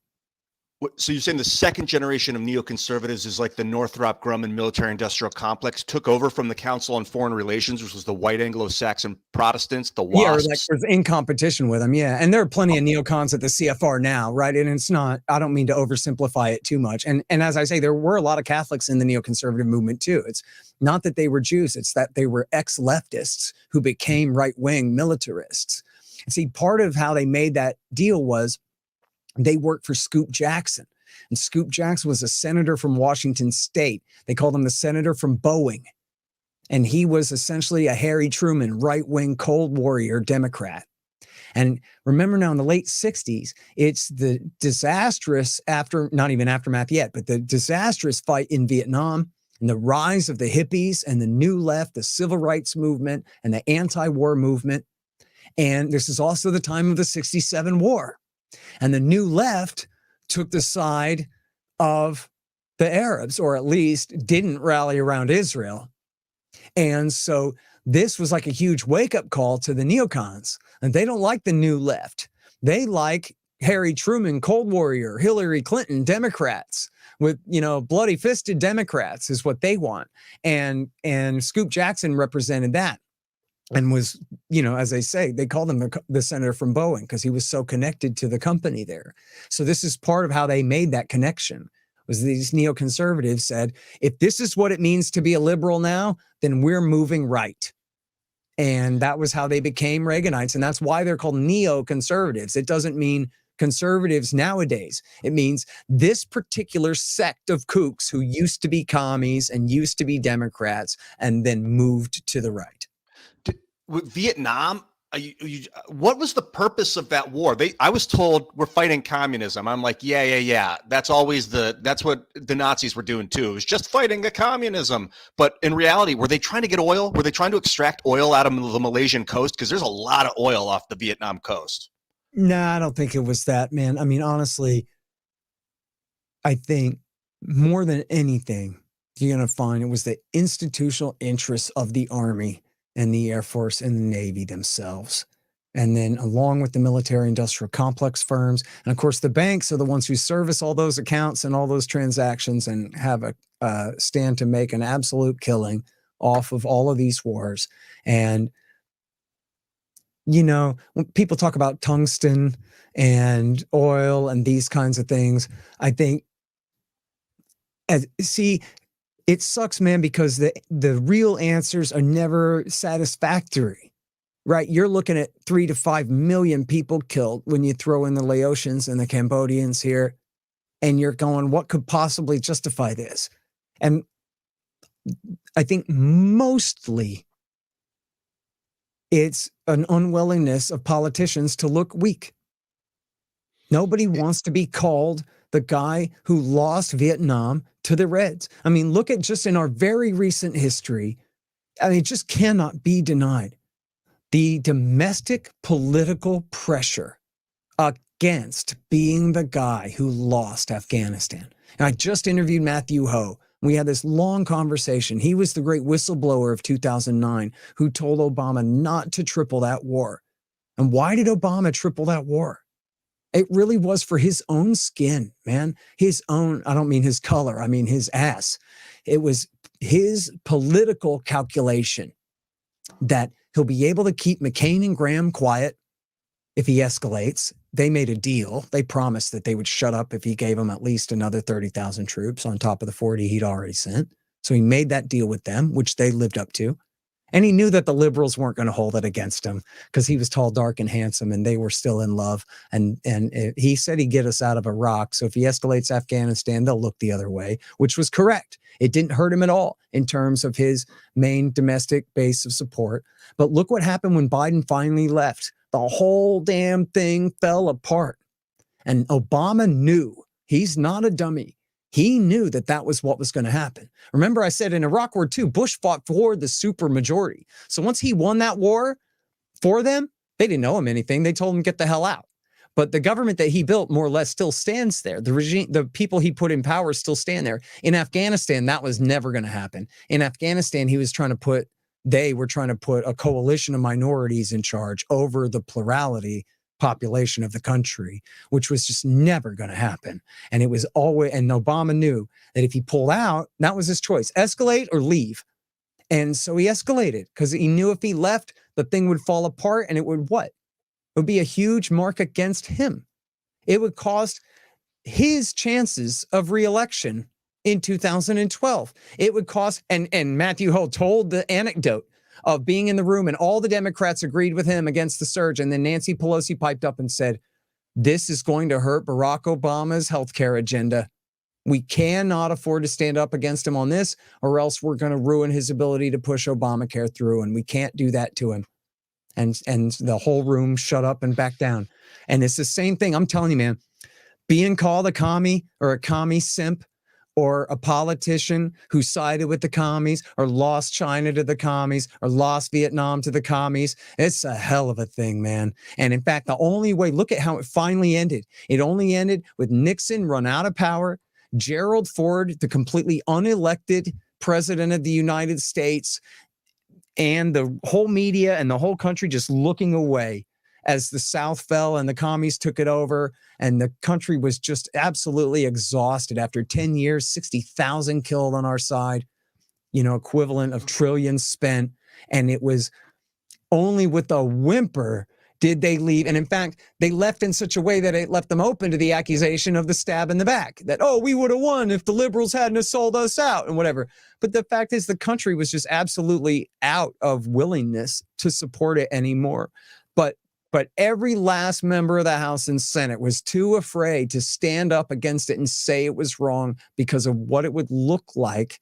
So you're saying the second generation of neoconservatives is like the Northrop Grumman military industrial complex took over from the Council on Foreign Relations, which was the white Anglo-Saxon Protestants, the WASPs. Yeah, or like was in competition with them. Yeah. And there are plenty of neocons at the CFR now, right? And it's not, I don't mean to oversimplify it too much. And as I say, there were a lot of Catholics in the neoconservative movement too. It's not that they were Jews, it's that they were ex-leftists who became right-wing militarists. See, part of how they made that deal was they worked for Scoop Jackson. And Scoop Jackson was a senator from Washington State. They called him the senator from Boeing. And he was essentially a Harry Truman, right-wing Cold Warrior Democrat. And remember now, in the late 60s, it's the disastrous not even aftermath yet, but the disastrous fight in Vietnam and the rise of the hippies and the new left, the civil rights movement and the anti-war movement. And this is also the time of the 67 war. And the new left took the side of the Arabs, or at least didn't rally around Israel. And so this was like a huge wake-up call to the neocons. And they don't like the new left. They like Harry Truman, Cold Warrior, Hillary Clinton, Democrats with, bloody-fisted Democrats is what they want. And Scoop Jackson represented that. And was, as they say, they called him the senator from Boeing because he was so connected to the company there. So this is part of how they made that connection, was these neoconservatives said, if this is what it means to be a liberal now, then we're moving right. And that was how they became Reaganites. And that's why they're called neoconservatives. It doesn't mean conservatives nowadays. It means this particular sect of kooks who used to be commies and used to be Democrats and then moved to the right. With Vietnam, what was the purpose of that war? I was told we're fighting communism. I'm like, yeah. That's what the Nazis were doing too. It was just fighting the communism. But in reality, were they trying to get oil? Were they trying to extract oil out of the Malaysian coast? Because there's a lot of oil off the Vietnam coast. No, I don't think it was that, man. I mean, honestly, I think more than anything, you're going to find it was the institutional interests of the Army and the Air Force and the Navy themselves. And then along with the military industrial complex firms. And of course, the banks are the ones who service all those accounts and all those transactions and have a stand to make an absolute killing off of all of these wars. And, when people talk about tungsten and oil and these kinds of things, I think, it sucks, man, because the real answers are never satisfactory, right? You're looking at 3 to 5 million people killed when you throw in the Laotians and the Cambodians here. And you're going, what could possibly justify this? And I think mostly it's an unwillingness of politicians to look weak. Nobody wants to be called the guy who lost Vietnam to the Reds. I mean, look at just in our very recent history. I mean, it just cannot be denied. The domestic political pressure against being the guy who lost Afghanistan. And I just interviewed Matthew Ho. We had this long conversation. He was the great whistleblower of 2009 who told Obama not to triple that war. And why did Obama triple that war? It really was for his own skin, man. His own, I don't mean his color, I mean his ass. It was his political calculation that he'll be able to keep McCain and Graham quiet if he escalates. They made a deal. They promised that they would shut up if he gave them at least another 30,000 troops on top of the 40 he'd already sent. So he made that deal with them, which they lived up to. And he knew that the liberals weren't going to hold it against him because he was tall, dark, and handsome, and they were still in love. And he said he'd get us out of Iraq. So if he escalates Afghanistan, they'll look the other way, which was correct. It didn't hurt him at all in terms of his main domestic base of support. But look what happened when Biden finally left. The whole damn thing fell apart. And Obama knew. He's not a dummy. He knew that that was what was going to happen. Remember, I said in Iraq War II, Bush fought for the super majority. So once he won that war for them, they didn't owe him anything. They told him, get the hell out. But the government that he built more or less still stands there. The regime, the people he put in power still stand there. In Afghanistan, that was never going to happen. In Afghanistan, they were trying to put a coalition of minorities in charge over the plurality population of the country, which was just never going to happen. And it was always, and Obama knew that if he pulled out, that was his choice, escalate or leave. And so he escalated because he knew if he left, the thing would fall apart and it would what? It would be a huge mark against him. It would cost his chances of reelection in 2012. It would cost, and Matthew Ho told the anecdote of being in the room and all the Democrats agreed with him against the surge. And then Nancy Pelosi piped up and said, this is going to hurt Barack Obama's healthcare agenda. We cannot afford to stand up against him on this, or else we're going to ruin his ability to push Obamacare through. And we can't do that to him. And the whole room shut up and backed down. And it's the same thing. I'm telling you, man, being called a commie or a commie simp, or a politician who sided with the commies or lost China to the commies or lost Vietnam to the commies. It's a hell of a thing, man. And in fact, the only way, look at how it finally ended. It only ended with Nixon run out of power, Gerald Ford, the completely unelected president of the United States, and the whole media and the whole country just looking away as the South fell and the commies took it over, and the country was just absolutely exhausted. After 10 years, 60,000 killed on our side, equivalent of trillions spent. And it was only with a whimper did they leave. And in fact, they left in such a way that it left them open to the accusation of the stab in the back, that, oh, we would have won if the liberals hadn't sold us out and whatever. But the fact is, the country was just absolutely out of willingness to support it anymore. But every last member of the House and Senate was too afraid to stand up against it and say it was wrong because of what it would look like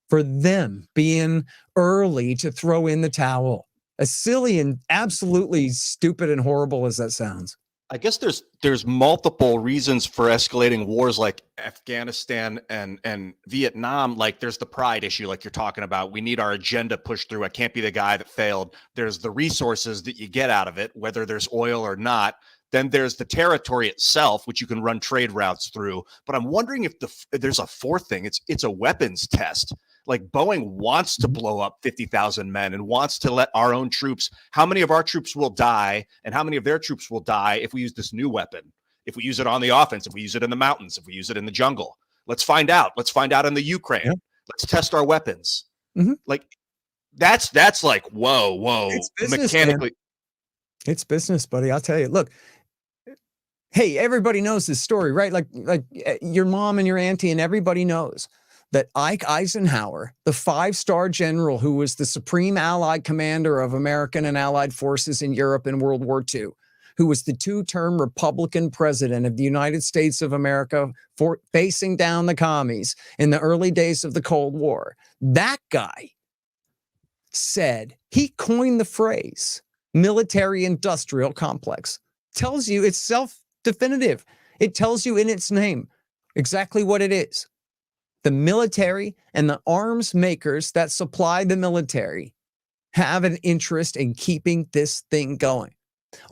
for them being early to throw in the towel. As silly and absolutely stupid and horrible as that sounds. I guess there's multiple reasons for escalating wars like Afghanistan and Vietnam. Like there's the pride issue, like you're talking about. We need our agenda pushed through. I can't be the guy that failed. There's the resources that you get out of it, whether there's oil or not. Then there's the territory itself, which you can run trade routes through. But I'm wondering if there's a fourth thing. It's a weapons test. Like Boeing wants to blow up 50,000 men and wants to let our own troops, how many of our troops will die and how many of their troops will die if we use this new weapon, if we use it on the offense, if we use it in the mountains, if we use it in the jungle. Let's find out. Let's find out in the Ukraine. Yep. Let's test our weapons. Mm-hmm. Like that's like, whoa, it's business, mechanically. Man. It's business, buddy. I'll tell you, look, hey, everybody knows this story, right? Like your mom and your auntie and everybody knows that Ike Eisenhower, the 5-star general who was the supreme Allied commander of American and Allied forces in Europe in World War II, who was the 2-term Republican president of the United States of America for facing down the commies in the early days of the Cold War, that guy said, he coined the phrase military-industrial complex. Tells you it's self-definitive. It tells you in its name exactly what it is. The military and the arms makers that supply the military have an interest in keeping this thing going.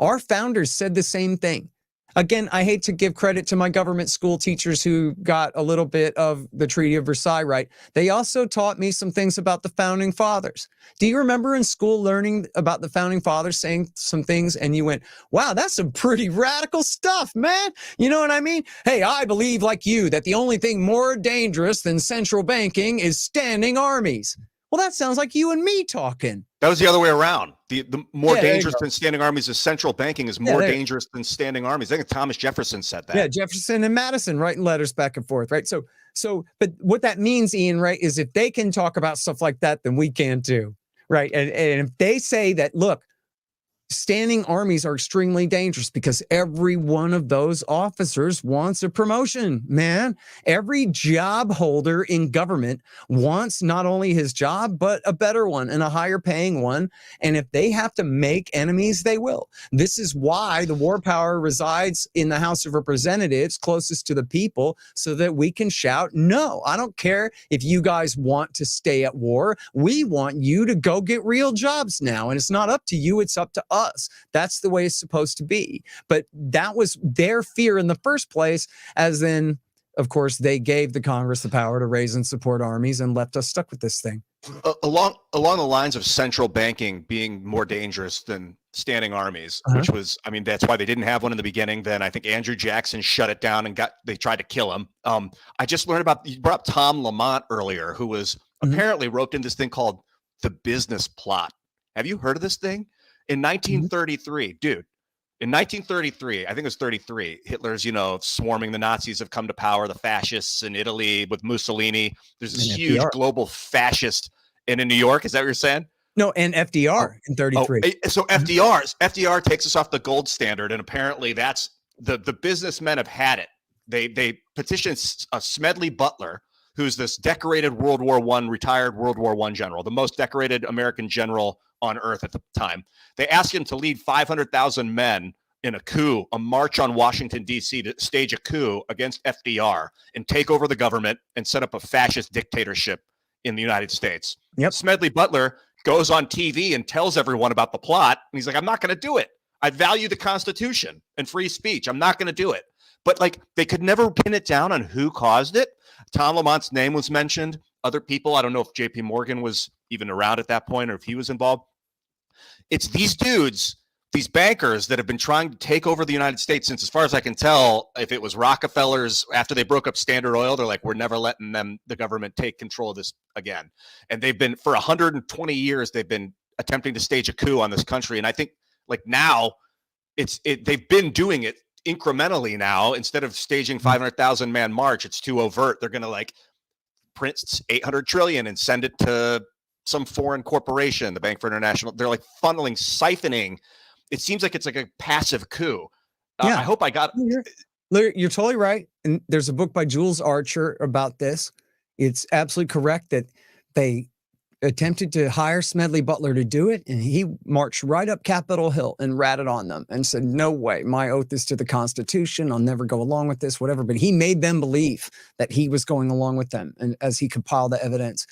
Our founders said the same thing. Again, I hate to give credit to my government school teachers who got a little bit of the Treaty of Versailles right. They also taught me some things about the founding fathers. Do you remember in school learning about the founding fathers saying some things and you went, wow, that's some pretty radical stuff, man. You know what I mean? Hey, I believe like you that the only thing more dangerous than central banking is standing armies. Well, that sounds like you and me talking. That was the other way around. The more dangerous than standing armies is central banking is more dangerous than standing armies. I think Thomas Jefferson said that. Yeah, Jefferson and Madison writing letters back and forth, right? But what that means, Ian, right, is if they can talk about stuff like that, then we can too, right? And if they say that, look, standing armies are extremely dangerous because every one of those officers wants a promotion, man. Every job holder in government wants not only his job, but a better one and a higher paying one. And if they have to make enemies, they will. This is why the war power resides in the House of Representatives closest to the people so that we can shout, no, I don't care if you guys want to stay at war. We want you to go get real jobs now. And it's not up to you. It's up to us. That's the way it's supposed to be. But that was their fear in the first place, as in, of course, they gave the Congress the power to raise and support armies and left us stuck with this thing. Along the lines of central banking being more dangerous than standing armies, which was, I mean, that's why they didn't have one in the beginning. Then I think Andrew Jackson shut it down and they tried to kill him. I just learned about, you brought up Tom Lamont earlier, who was apparently roped in this thing called the business plot. Have you heard of this thing? In 1933, dude, in 1933, I think it was 33, Hitler's, swarming the Nazis have come to power, the fascists in Italy with Mussolini. There's this huge global fascist. And in New York, is that what you're saying? No, and FDR in 33. So FDR takes us off the gold standard. And apparently that's the businessmen have had it. They petitioned Smedley Butler, who's this decorated retired World War I general, the most decorated American general on earth at the time. They asked him to lead 500,000 men in a march on Washington, D.C. to stage a coup against FDR and take over the government and set up a fascist dictatorship in the United States. Yep. Smedley Butler goes on TV and tells everyone about the plot. And he's like, I'm not going to do it. I value the Constitution and free speech. I'm not going to do it. But they could never pin it down on who caused it. Tom Lamont's name was mentioned. Other people, I don't know if J.P. Morgan was even around at that point or if he was involved. It's these dudes, these bankers that have been trying to take over the United States since, as far as I can tell, if it was Rockefeller's, after they broke up Standard Oil, they're like, we're never letting the government take control of this again. And they've been, for 120 years, they've been attempting to stage a coup on this country. And I think now they've been doing it incrementally now. Instead of staging 500,000 man march, it's too overt. They're going to print 800 trillion and send it to some foreign corporation, the Bank for International. They're siphoning. It seems like it's like a passive coup. I hope I got You're totally right. And there's a book by Jules Archer about this. It's absolutely correct that they attempted to hire Smedley Butler to do it, and he marched right up Capitol Hill and ratted on them and said, no way, my oath is to the Constitution. I'll never go along with this, whatever. But he made them believe that he was going along with them, and as he compiled the evidence.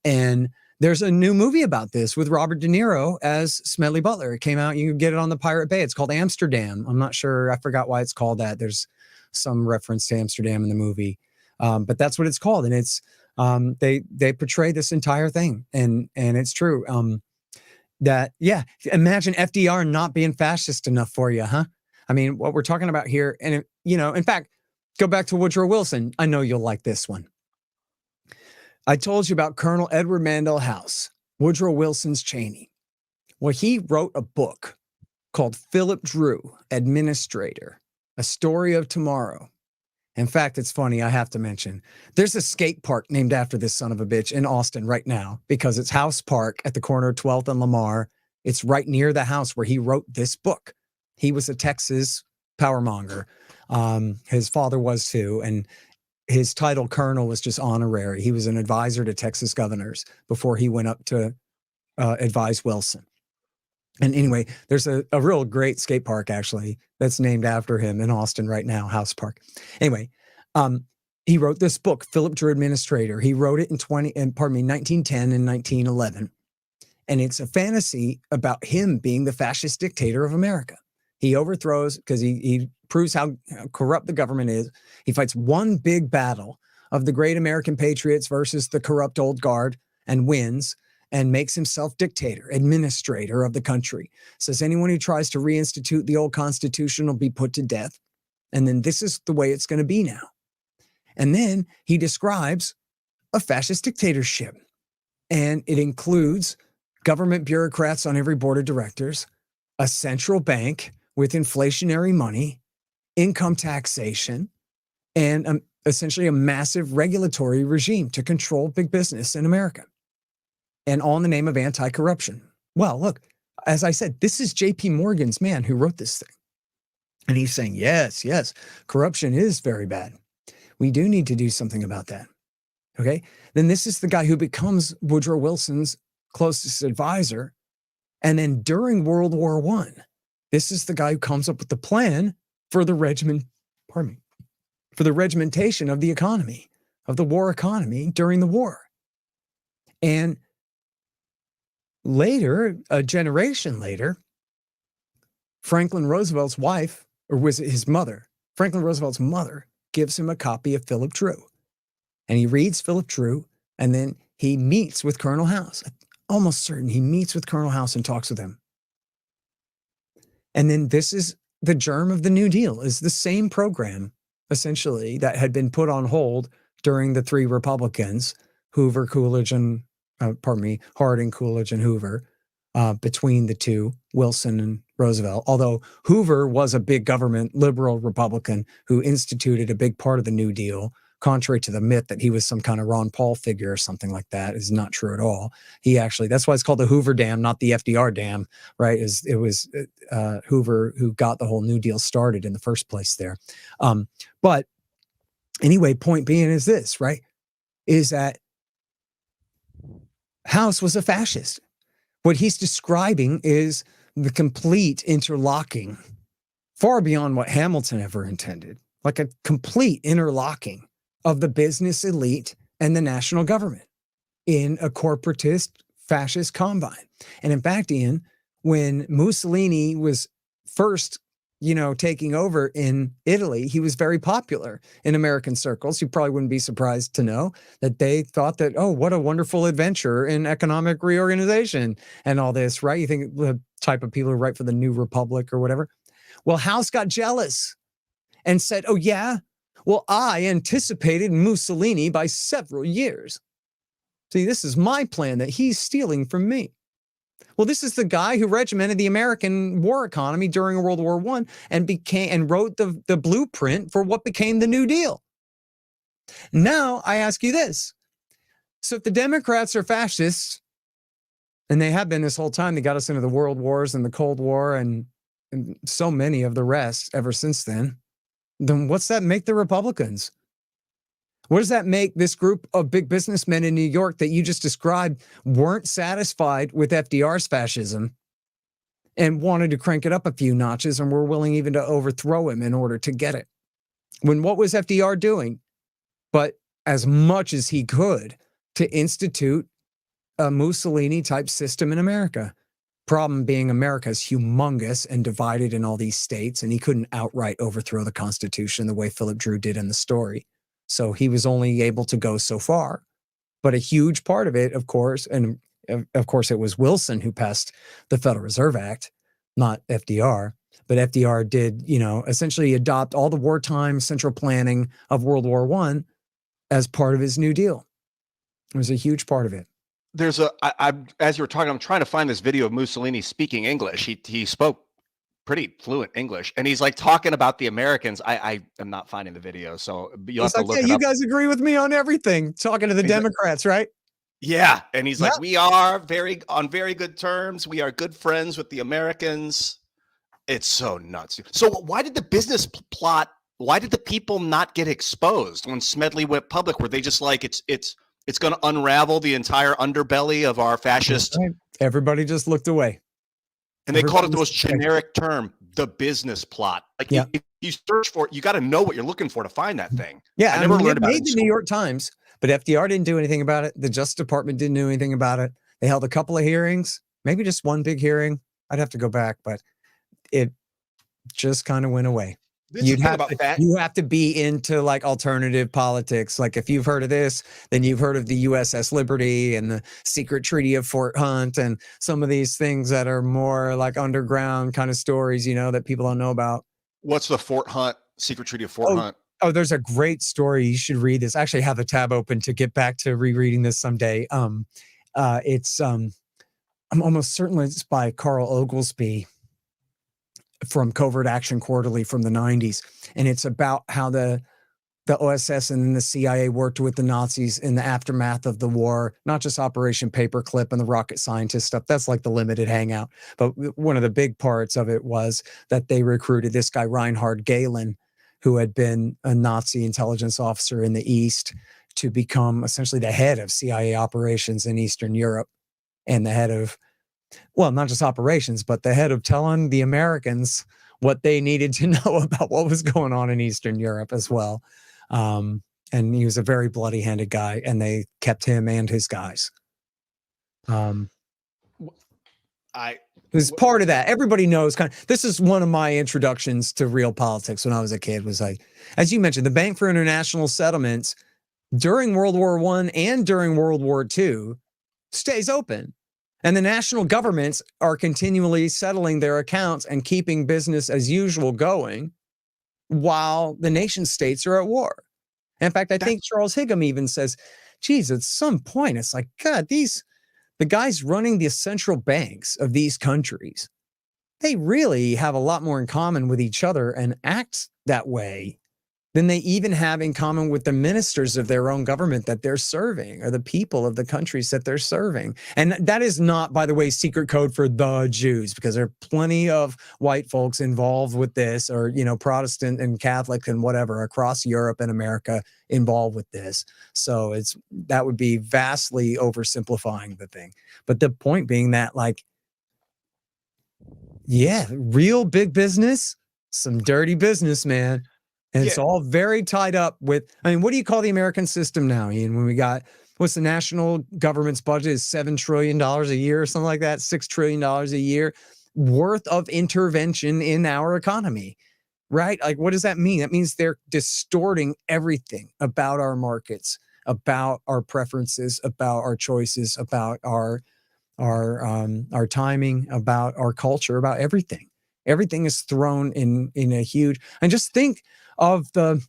And there's a new movie about this with Robert De Niro as Smedley Butler. It came out. You can get it on the Pirate Bay. It's called Amsterdam. I'm not sure. I forgot why it's called that. There's some reference to Amsterdam in the movie. But that's what it's called. And it's they portray this entire thing. And it's true. Imagine FDR not being fascist enough for you, huh? I mean, what we're talking about here, and in fact, go back to Woodrow Wilson. I know you'll like this one. I told you about Colonel Edward Mandell House, Woodrow Wilson's Cheney. Well, he wrote a book called Philip Drew, Administrator, A Story of Tomorrow. In fact, it's funny, I have to mention, there's a skate park named after this son of a bitch in Austin right now because it's House Park at the corner of 12th and Lamar. It's right near the house where he wrote this book. He was a Texas powermonger. His father was too, and his title colonel was just honorary. He was an advisor to Texas governors before he went up to advise Wilson. And anyway, there's a real great skate park actually that's named after him in Austin right now, House Park. Anyway, he wrote this book, Philip Drew Administrator. He wrote it in 1910 and 1911. And it's a fantasy about him being the fascist dictator of America. He overthrows, because he proves how corrupt the government is. He fights one big battle of the great American patriots versus the corrupt old guard and wins, and makes himself dictator, administrator of the country. Says anyone who tries to reinstitute the old Constitution will be put to death. And then this is the way it's going to be now. And then he describes a fascist dictatorship. And it includes government bureaucrats on every board of directors, a central bank with inflationary money, income taxation, and essentially a massive regulatory regime to control big business in America. And all in the name of anti-corruption. Well, look, as I said, this is J.P. Morgan's man who wrote this thing. And he's saying, yes, corruption is very bad. We do need to do something about that. Okay? Then this is the guy who becomes Woodrow Wilson's closest advisor. And then during World War I, this is the guy who comes up with the plan for the regimentation of the economy, of the war economy during the war. And later, a generation later, Franklin Roosevelt's wife, or was it his mother? Franklin Roosevelt's mother gives him a copy of Philip Drew. And he reads Philip Drew, and then he meets with Colonel House. Almost certain he meets with Colonel House and talks with him. And then this is the germ of the New Deal, is the same program, essentially, that had been put on hold during the three Republicans, Hoover, Coolidge, and Harding, Coolidge, and Hoover, between the two, Wilson and Roosevelt. Although Hoover was a big government liberal Republican who instituted a big part of the New Deal, contrary to the myth that he was some kind of Ron Paul figure or something like that, is not true at all. He actually, that's why it's called the Hoover Dam, not the FDR Dam, right? It was Hoover who got the whole New Deal started in the first place there. But anyway, point being is this, right? Is that House was a fascist. What he's describing is the complete interlocking, far beyond what Hamilton ever intended, like a complete interlocking of the business elite and the national government in a corporatist fascist combine. And in fact, Ian, when Mussolini was first taking over in Italy, he was very popular in American circles. You probably wouldn't be surprised to know that they thought that, oh, what a wonderful adventure in economic reorganization and all this, right? You think the type of people who write for the New Republic or whatever. Well, House got jealous and said, oh, yeah, well, I anticipated Mussolini by several years. See, this is my plan that he's stealing from me. Well, this is the guy who regimented the American war economy during World War I and wrote the blueprint for what became the New Deal. Now, I ask you this. So if the Democrats are fascists, and they have been this whole time, they got us into the world wars and the Cold War and so many of the rest ever since then what's that make the Republicans? What does that make this group of big businessmen in New York that you just described weren't satisfied with FDR's fascism and wanted to crank it up a few notches and were willing even to overthrow him in order to get it? When what was FDR doing? But as much as he could to institute a Mussolini-type system in America. Problem being America's humongous and divided in all these states, and he couldn't outright overthrow the Constitution the way Philip Drew did in the story. So he was only able to go so far. But a huge part of it, of course, and of course it was Wilson who passed the Federal Reserve Act, not FDR. But FDR did, essentially adopt all the wartime central planning of World War I as part of his New Deal. It was a huge part of it. There's as you were talking, I'm trying to find this video of Mussolini speaking English. He spoke pretty fluent English, and he's like talking about the Americans. I am not finding the video, so you'll have to look it you up. guys agree with me on everything. Talking to the Democrats, right? Yeah, and he's like, we are on very good terms. We are good friends with the Americans. It's so nuts. So why did the business plot? Why did the people not get exposed when Smedley went public? Were they just like, it's going to unravel the entire underbelly of our fascist? Right. Everybody just looked away. And they called it the most generic term, the business plot. Like if you search for it, you got to know what you're looking for to find that thing. Yeah, I never learned about it in the school. New York Times, but FDR didn't do anything about it. The Justice Department didn't do anything about it. They held a couple of hearings, maybe just one big hearing. I'd have to go back, but it just kind of went away. You have to be into like alternative politics. Like if you've heard of this, then you've heard of the USS Liberty and the secret treaty of Fort Hunt and some of these things that are more like underground kind of stories, that people don't know about. What's the Fort Hunt secret treaty of Fort Hunt? Oh, there's a great story. You should read this. I actually have the tab open to get back to rereading this someday. I'm almost certain it's by Carl Oglesby from Covert Action Quarterly from the 90s. And it's about how the OSS and then the CIA worked with the Nazis in the aftermath of the war, not just Operation Paperclip and the rocket scientist stuff. That's like the limited hangout. But one of the big parts of it was that they recruited this guy, Reinhard Gehlen, who had been a Nazi intelligence officer in the East, to become essentially the head of CIA operations in Eastern Europe and the head of, well, not just operations, but the head of telling the Americans what they needed to know about what was going on in Eastern Europe as well. And he was a very bloody-handed guy, and they kept him and his guys. It was part of that. Everybody knows this is one of my introductions to real politics when I was a kid, was like, as you mentioned, the Bank for International Settlements during World War I and during World War II stays open. And the national governments are continually settling their accounts and keeping business as usual going while the nation states are at war. And in fact, I think Charles Higham even says, geez, at some point, it's like, God, the guys running the central banks of these countries, they really have a lot more in common with each other and act that way than they even have in common with the ministers of their own government that they're serving, or the people of the countries that they're serving. And that is not, by the way, secret code for the Jews, because there are plenty of white folks involved with this, or, Protestant and Catholic and whatever across Europe and America involved with this. So that would be vastly oversimplifying the thing. But the point being that, like, yeah, real big business, some dirty business, man. And it's all very tied up with, what do you call the American system now, Ian? When we got, what's the national government's budget is $7 trillion a year or something like that, $6 trillion a year worth of intervention in our economy, right? Like, what does that mean? That means they're distorting everything about our markets, about our preferences, about our choices, about our timing, about our culture, about everything. Everything is thrown in a huge, and just think of the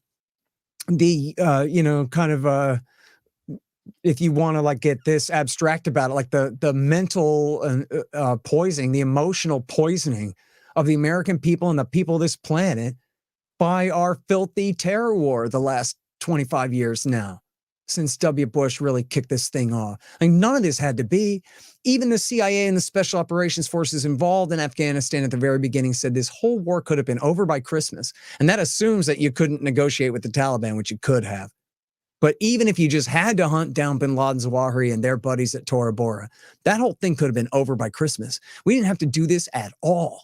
if you want to like get this abstract about it, like the mental poisoning, the emotional poisoning of the American people and the people of this planet by our filthy terror war the last 25 years now, since W. Bush really kicked this thing off. None of this had to be. Even the CIA and the special operations forces involved in Afghanistan at the very beginning said this whole war could have been over by Christmas. And that assumes that you couldn't negotiate with the Taliban, which you could have. But even if you just had to hunt down bin Laden, Zawahiri, and their buddies at Tora Bora, that whole thing could have been over by Christmas. We didn't have to do this at all.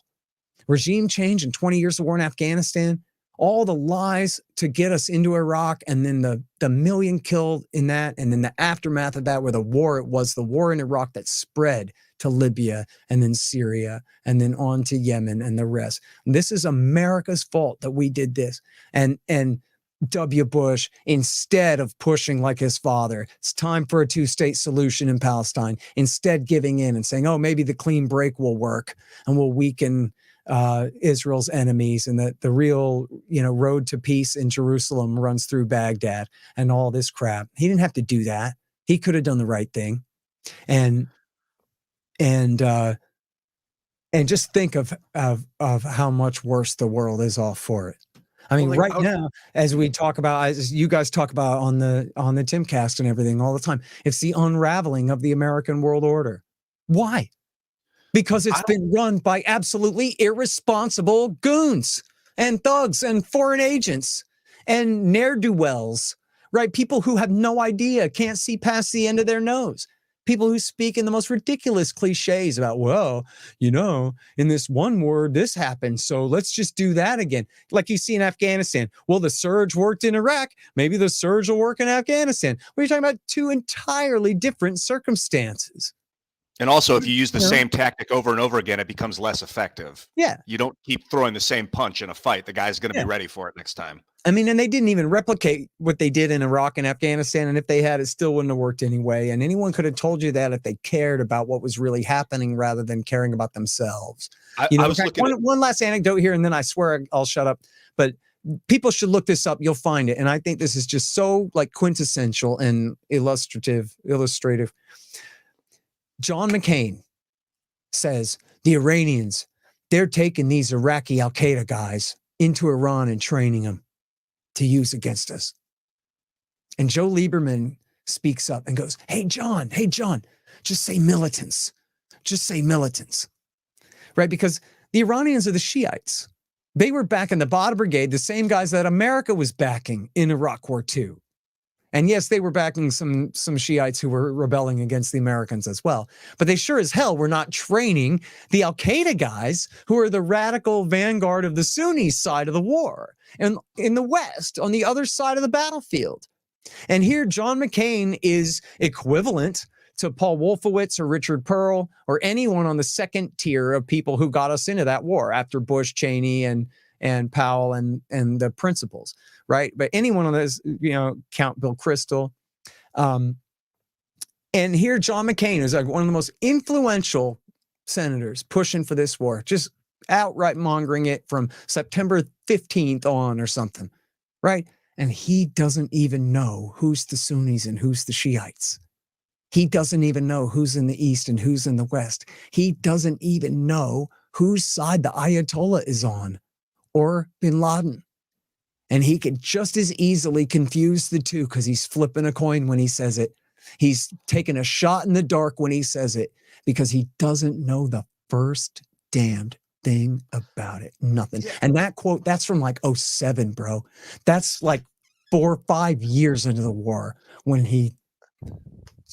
Regime change and 20 years of war in Afghanistan, all the lies to get us into Iraq, and then the million killed in that, and then the aftermath of that, where it was the war in Iraq that spread to Libya and then Syria and then on to Yemen and the rest. This is America's fault that we did this. And W. Bush, instead of pushing like his father, it's time for a two-state solution in Palestine, instead giving in and saying, oh, maybe the clean break will work and will weaken Israel's enemies, and that the real, road to peace in Jerusalem runs through Baghdad and all this crap. He didn't have to do that. He could have done the right thing. And And just think of how much worse the world is off for it. I mean, right now, as we talk about, as you guys talk about on the Timcast and everything all the time, it's the unraveling of the American world order. Why? Because it's been run by absolutely irresponsible goons and thugs and foreign agents and ne'er-do-wells, right? People who have no idea, can't see past the end of their nose. People who speak in the most ridiculous cliches about, well, you know, in this one war, this happened, so let's just do that again. Like you see in Afghanistan. Well, the surge worked in Iraq. Maybe the surge will work in Afghanistan. We're talking about two entirely different circumstances. And also, if you use the same tactic over and over again, it becomes less effective. Yeah. You don't keep throwing the same punch in a fight. The guy's going to be ready for it next time. I mean, and they didn't even replicate what they did in Iraq and Afghanistan. And if they had, it still wouldn't have worked anyway. And anyone could have told you that if they cared about what was really happening rather than caring about themselves. You know, I was looking one last anecdote here, and then I swear I'll shut up. But people should look this up. You'll find it. And I think this is just so like quintessential and illustrative. John McCain says the Iranians, they're taking these Iraqi al-Qaeda guys into Iran and training them to use against us. And Joe Lieberman speaks up and goes, hey, John, just say militants. Just say militants. Right? Because the Iranians are the Shiites. They were backing the Badr Brigade, the same guys that America was backing in Iraq War II. And yes, they were backing some Shiites who were rebelling against the Americans as well. But they sure as hell were not training the al-Qaeda guys who are the radical vanguard of the Sunni side of the war and in the West, on the other side of the battlefield. And here John McCain is equivalent to Paul Wolfowitz or Richard Pearl or anyone on the second tier of people who got us into that war after Bush, Cheney, and Powell and the principals, right? But any one of those, you know, Count Bill Kristol. And here John McCain is like one of the most influential senators pushing for this war, just outright mongering it from September 15th on or something, right? And he doesn't even know who's the Sunnis and who's the Shiites. He doesn't even know who's in the East and who's in the West. He doesn't even know whose side the Ayatollah is on or bin Laden. And he could just as easily confuse the two because he's flipping a coin when he says it. He's taking a shot in the dark when he says it because he doesn't know the first damned thing about it. Nothing. Yeah. And that quote, that's from like 2007, bro. That's like 4 or 5 years into the war when he,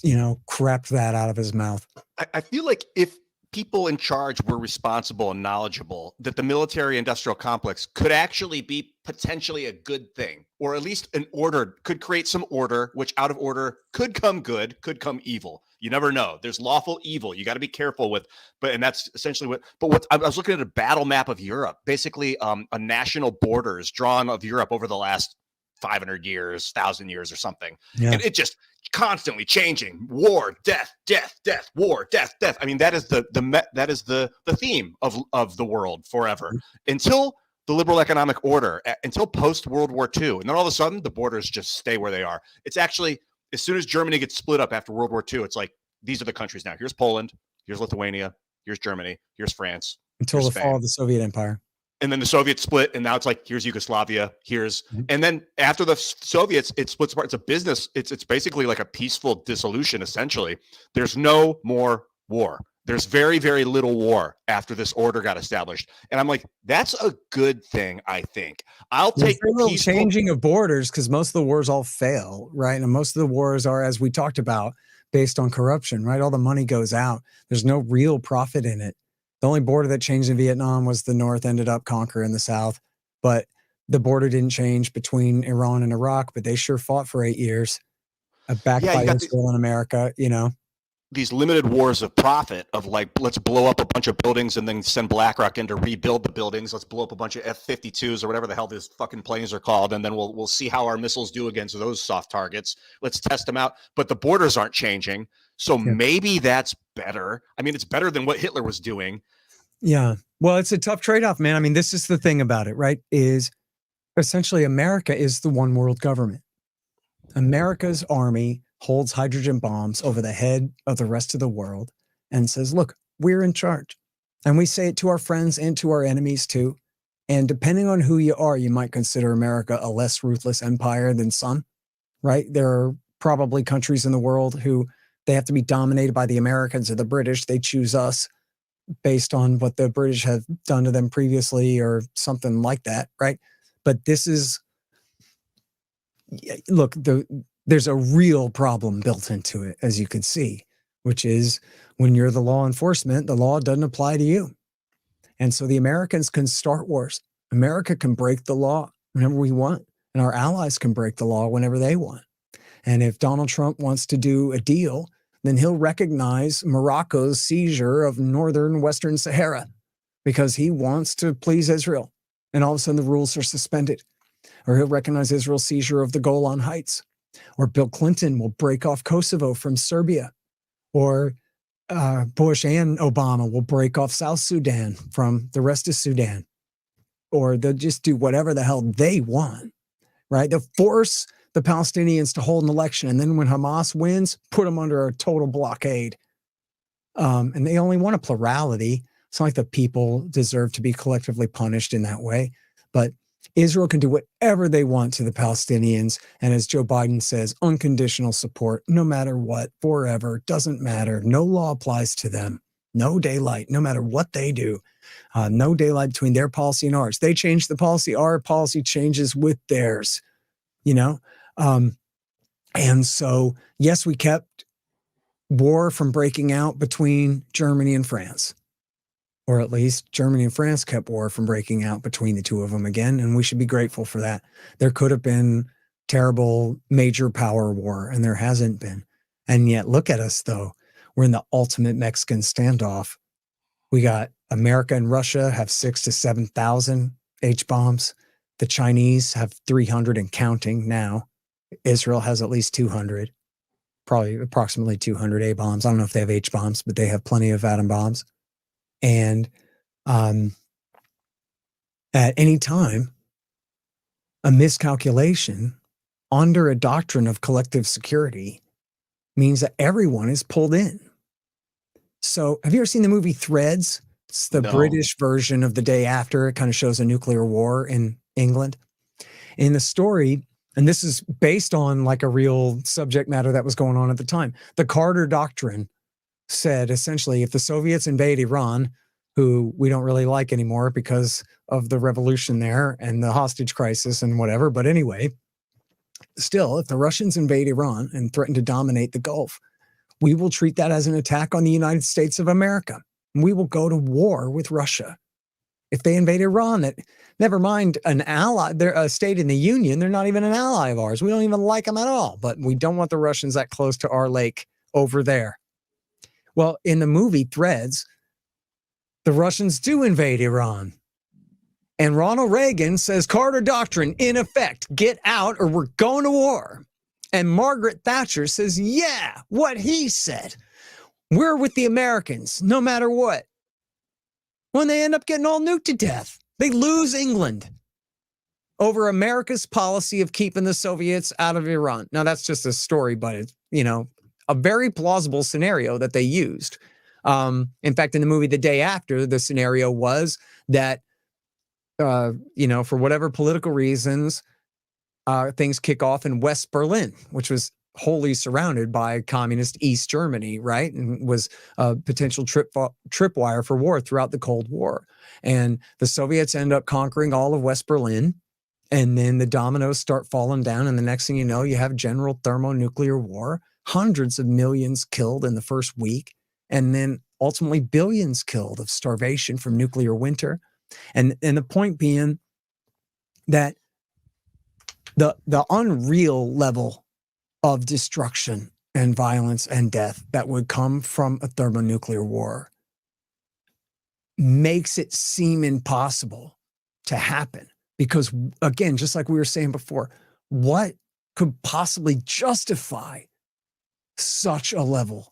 you know, crapped that out of his mouth. I feel like if people in charge were responsible and knowledgeable, that the military industrial complex could actually be potentially a good thing, or at least an order, could create some order, which out of order could come good, could come evil. You never know. There's lawful evil. You got to be careful with, and that's essentially what I was looking at a battle map of Europe, basically a national borders drawn of Europe over the last 500 years, 1,000 years or something. Yeah. And it just constantly changing. War, death, death, death, war, death, death. I mean, that is the theme of the world forever until the liberal economic order, until post World War II. And then all of a sudden the borders just stay where they are. It's actually, as soon as Germany gets split up after World War II, it's like, these are the countries now. Here's Poland, here's Lithuania, here's Germany, here's France. Until the fall of the Soviet Empire. And then the Soviets split, and now it's like, here's Yugoslavia, and then after the Soviets, it splits apart. It's a business. It's basically like a peaceful dissolution, essentially. There's no more war. There's very, very little war after this order got established. And I'm like, that's a good thing, I think. I'll take a little changing of borders because most of the wars all fail, right? And most of the wars are, as we talked about, based on corruption, right? All the money goes out. There's no real profit in it. The only border that changed in Vietnam was the North ended up conquering the South, but the border didn't change between Iran and Iraq, but they sure fought for 8 years, backed by Israel and America, you know. These limited wars of profit of like, let's blow up a bunch of buildings and then send BlackRock in to rebuild the buildings. Let's blow up a bunch of F-52s or whatever the hell these fucking planes are called. And then we'll see how our missiles do against those soft targets. Let's test them out. But the borders aren't changing. So maybe that's better. I mean, it's better than what Hitler was doing. Yeah. Well, it's a tough trade-off, man. I mean, this is the thing about it, right? Is essentially America is the one world government. America's army holds hydrogen bombs over the head of the rest of the world and says, look, we're in charge. And we say it to our friends and to our enemies too. And depending on who you are, you might consider America a less ruthless empire than some, right? There are probably countries in the world who they have to be dominated by the Americans or the British. They choose us based on what the British have done to them previously or something like that, right? But this is, look, there's a real problem built into it, as you can see, which is when you're the law enforcement, the law doesn't apply to you. And so the Americans can start wars. America can break the law whenever we want, and our allies can break the law whenever they want. And if Donald Trump wants to do a deal, then he'll recognize Morocco's seizure of northern Western Sahara because he wants to please Israel. And all of a sudden the rules are suspended. Or he'll recognize Israel's seizure of the Golan Heights. Or Bill Clinton will break off Kosovo from Serbia. Or Bush and Obama will break off South Sudan from the rest of Sudan. Or they'll just do whatever the hell they want, right? They'll force the Palestinians to hold an election. And then when Hamas wins, put them under a total blockade. And they only want a plurality. It's not like the people deserve to be collectively punished in that way. But Israel can do whatever they want to the Palestinians. And as Joe Biden says, unconditional support, no matter what, forever, doesn't matter. No law applies to them. No daylight, no matter what they do. No daylight between their policy and ours. They change the policy. Our policy changes with theirs, you know? And so, yes, we kept war from breaking out between Germany and France. Or at least Germany and France kept war from breaking out between the two of them again, and we should be grateful for that. There could have been terrible major power war, and there hasn't been. And yet, look at us, though. We're in the ultimate Mexican standoff. We got America and Russia have 6,000 to 7,000 H-bombs. The Chinese have 300 and counting now. Israel has at least 200, probably approximately 200 A-bombs. I don't know if they have H-bombs, but they have plenty of atom bombs. And at any time, a miscalculation under a doctrine of collective security means that everyone is pulled in. So have you ever seen the movie Threads? It's the British version of The Day After. It kind of shows a nuclear war in England. In the story, and this is based on like a real subject matter that was going on at the time, the Carter Doctrine said essentially if the Soviets invade Iran, who we don't really like anymore because of the revolution there and the hostage crisis and whatever, but anyway, still, if the Russians invade Iran and threaten to dominate the Gulf, we will treat that as an attack on the United States of America. And we will go to war with Russia. If they invade Iran, never mind an ally, they're a state in the Union, they're not even an ally of ours. We don't even like them at all, but we don't want the Russians that close to our lake over there. Well, in the movie Threads, the Russians do invade Iran. And Ronald Reagan says, Carter Doctrine, in effect, get out or we're going to war. And Margaret Thatcher says, yeah, what he said. We're with the Americans, no matter what. When they end up getting all nuked to death, they lose England over America's policy of keeping the Soviets out of Iran. Now, that's just a story, but it's, a very plausible scenario that they used. In fact, in the movie The Day After, the scenario was that, for whatever political reasons, things kick off in West Berlin, which was wholly surrounded by communist East Germany, right? And was a potential tripwire for war throughout the Cold War. And the Soviets end up conquering all of West Berlin. And then the dominoes start falling down. And the next thing you know, you have general thermonuclear war, hundreds of millions killed in the first week. And then ultimately billions killed of starvation from nuclear winter. And the point being that the unreal level of destruction and violence and death that would come from a thermonuclear war makes it seem impossible to happen. Because again, just like we were saying before, what could possibly justify such a level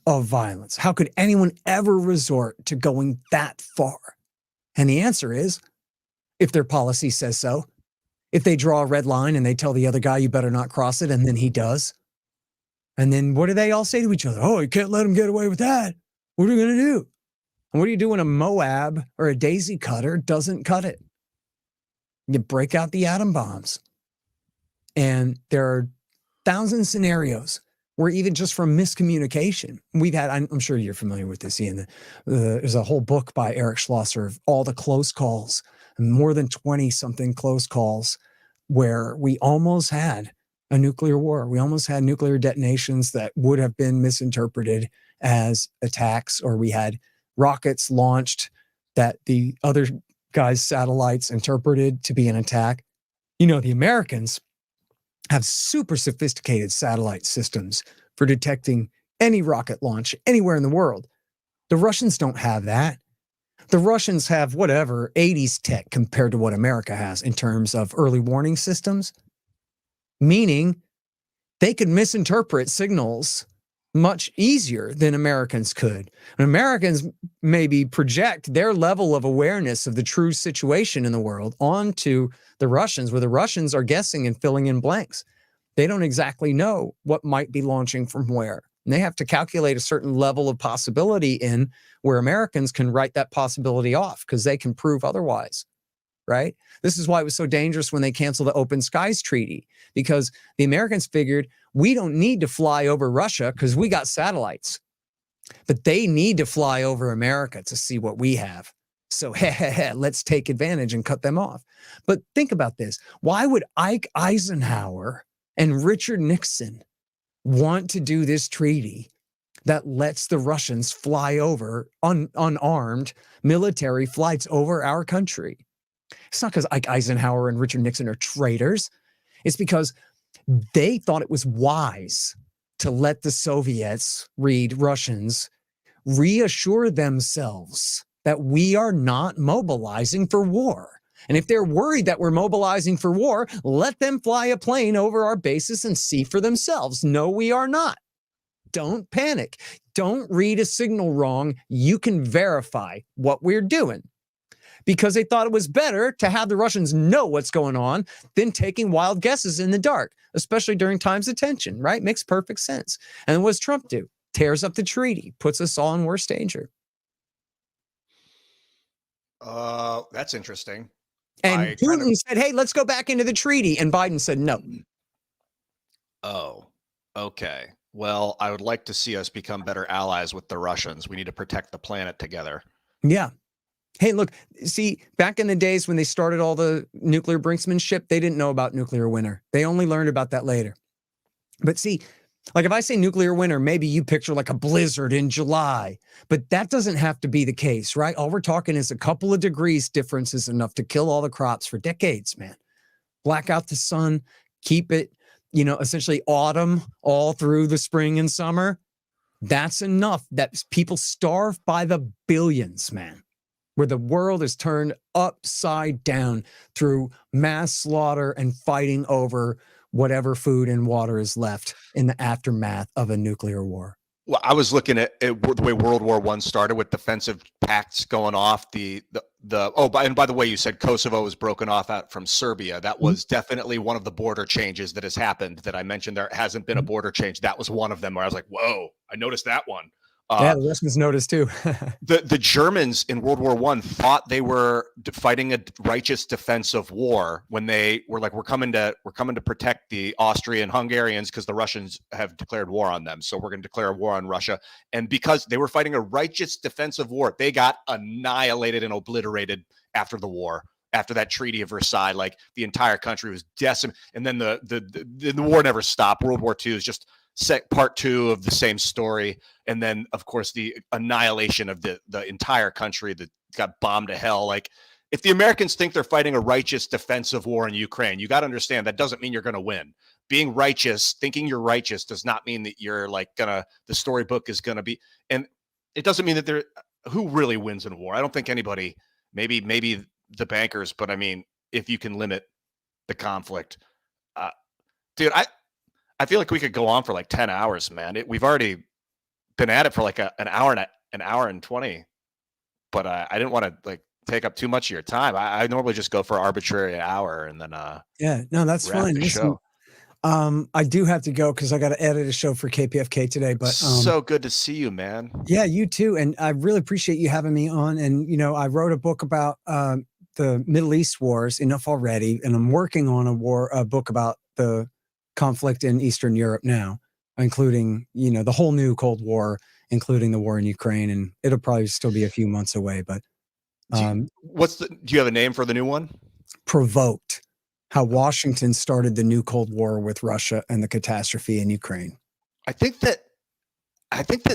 of violence? How could anyone ever resort to going that far? And the answer is, if their policy says so, if they draw a red line and they tell the other guy, you better not cross it, and then he does. And then what do they all say to each other? Oh, you can't let him get away with that. What are we going to do? And what do you do when a Moab or a daisy cutter doesn't cut it? You break out the atom bombs. And there are thousand scenarios where even just from miscommunication, we've had, I'm sure you're familiar with this, Ian, there's a whole book by Eric Schlosser of all the close calls, more than 20 something close calls where we almost had a nuclear war. We almost had nuclear detonations that would have been misinterpreted as attacks, or we had rockets launched that the other guy's satellites interpreted to be an attack. You know, the Americans have super sophisticated satellite systems for detecting any rocket launch anywhere in the world. The Russians don't have that. The Russians have whatever 80s tech compared to what America has in terms of early warning systems, meaning they could misinterpret signals much easier than Americans could. And Americans maybe project their level of awareness of the true situation in the world onto the Russians, where the Russians are guessing and filling in blanks. They don't exactly know what might be launching from where. And they have to calculate a certain level of possibility in where Americans can write that possibility off because they can prove otherwise, right? This is why it was so dangerous when they canceled the Open Skies Treaty, because the Americans figured we don't need to fly over Russia because we got satellites, but they need to fly over America to see what we have. So let's take advantage and cut them off. But think about this. Why would Ike Eisenhower and Richard Nixon want to do this treaty that lets the Russians fly over unarmed military flights over our country? It's not because Ike Eisenhower and Richard Nixon are traitors. It's because they thought it was wise to let the Soviets, read Russians, reassure themselves that we are not mobilizing for war. And if they're worried that we're mobilizing for war, let them fly a plane over our bases and see for themselves. No, we are not. Don't panic. Don't read a signal wrong. You can verify what we're doing. Because they thought it was better to have the Russians know what's going on than taking wild guesses in the dark, especially during times of tension, right? Makes perfect sense. And what does Trump do? Tears up the treaty, puts us all in worse danger. That's interesting. And Putin said, hey, let's go back into the treaty. And Biden said, no. Oh, okay. Well, I would like to see us become better allies with the Russians. We need to protect the planet together. Yeah. Hey, look, see, back in the days when they started all the nuclear brinksmanship, they didn't know about nuclear winter. They only learned about that later. But see, like if I say nuclear winter, maybe you picture like a blizzard in July, but that doesn't have to be the case, right? All we're talking is a couple of degrees difference is enough to kill all the crops for decades, man. Black out the sun, keep it, essentially autumn all through the spring and summer. That's enough that people starve by the billions, man, where the world is turned upside down through mass slaughter and fighting over whatever food and water is left in the aftermath of a nuclear war. Well, I was looking at the way World War I started with defensive pacts going off. And by the way, you said Kosovo was broken off out from Serbia. That was definitely one of the border changes that has happened that I mentioned. There hasn't been a border change. That was one of them where I was like, whoa, I noticed that one. Yeah, the Russians noticed too. The Germans in World War I thought they were fighting a righteous defensive war when they were like, we're coming to protect the Austrian Hungarians because the Russians have declared war on them. So we're going to declare war on Russia. And because they were fighting a righteous defensive war, they got annihilated and obliterated after the war. After that Treaty of Versailles, like the entire country was decimated. And then the war never stopped. World War II is just part two of the same story. And then, of course, the annihilation of the entire country that got bombed to hell. Like, if the Americans think they're fighting a righteous defensive war in Ukraine, you got to understand that doesn't mean you're going to win. Being righteous, thinking you're righteous, does not mean that you're like the storybook is going to be. And it doesn't mean that who really wins in a war. I don't think anybody, maybe the bankers, but I mean, if you can limit the conflict, dude, I feel like we could go on for like 10 hours, man. We've already been at it for like an hour and 20, but I didn't want to like take up too much of your time. I normally just go for arbitrary hour and then yeah, no, that's fine. Listen, I do have to go because I got to edit a show for KPFK today. But so good to see you, man. Yeah, you too. And I really appreciate you having me on. And I wrote a book about the Middle East wars, enough already, and I'm working on a book about the conflict in Eastern Europe now, including the whole new Cold War, including the war in Ukraine, and it'll probably still be a few months away. But do you have a name for the new one? Provoked: How Washington Started the New Cold War with Russia and the Catastrophe in Ukraine. I think that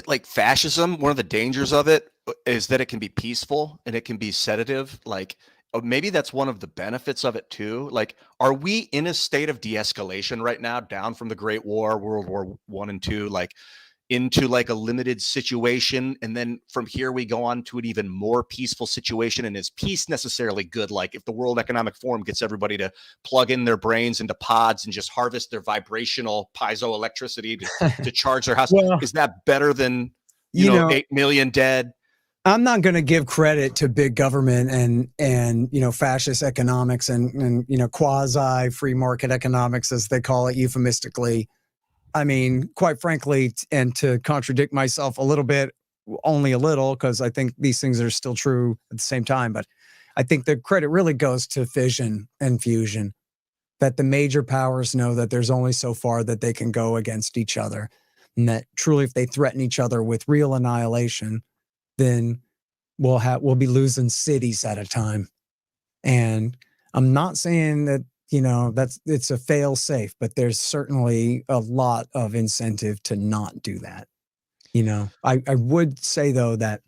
like fascism, one of the dangers of it is that it can be peaceful and it can be sedative. Like maybe that's one of the benefits of it too. Like, are we in a state of de-escalation right now, down from the Great War, World War I and II, like into like a limited situation, and then from here we go on to an even more peaceful situation? And is peace necessarily good? Like if the World Economic Forum gets everybody to plug in their brains into pods and just harvest their vibrational piezoelectricity to charge their house, is that better than 8 million dead? I'm not going to give credit to big government and fascist economics and quasi free market economics, as they call it euphemistically. I mean, quite frankly, and to contradict myself a little bit, only a little, because I think these things are still true at the same time, but I think the credit really goes to fission and fusion, that the major powers know that there's only so far that they can go against each other, and that truly if they threaten each other with real annihilation, then we'll be losing cities at a time. And I'm not saying that it's a fail safe, but there's certainly a lot of incentive to not do that. I would say though that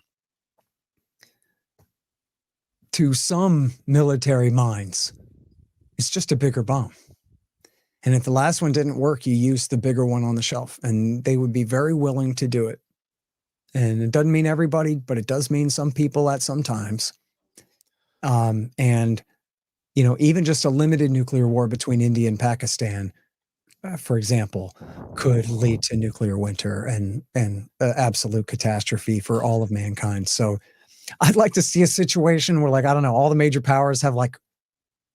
to some military minds, it's just a bigger bomb. And if the last one didn't work, you use the bigger one on the shelf, and they would be very willing to do it. And it doesn't mean everybody, but it does mean some people at some times. Even just a limited nuclear war between India and Pakistan, for example, could lead to nuclear winter and absolute catastrophe for all of mankind. So I'd like to see a situation where, like, I don't know, all the major powers have like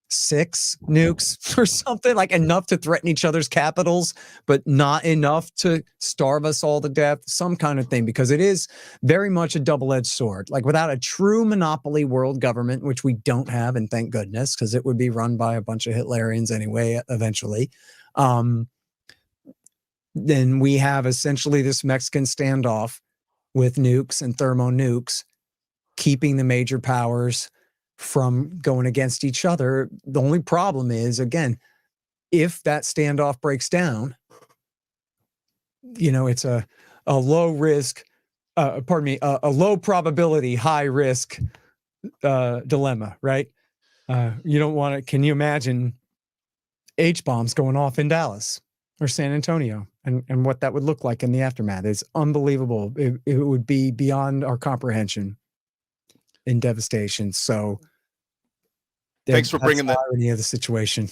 6 nukes or something, like enough to threaten each other's capitals, but not enough to starve us all to death, some kind of thing, because it is very much a double-edged sword. Like without a true monopoly world government, which we don't have, and thank goodness, because it would be run by a bunch of Hitlerians anyway, eventually. Then we have essentially this Mexican standoff with nukes and thermonukes, keeping the major powers from going against each other. The only problem is, again, if that standoff breaks down, it's a low risk, a low probability, high risk dilemma, right? You don't want to, can you imagine H-bombs going off in Dallas or San Antonio and what that would look like in the aftermath? It's unbelievable. It would be beyond our comprehension in devastation. So thanks for bringing the irony of the situation.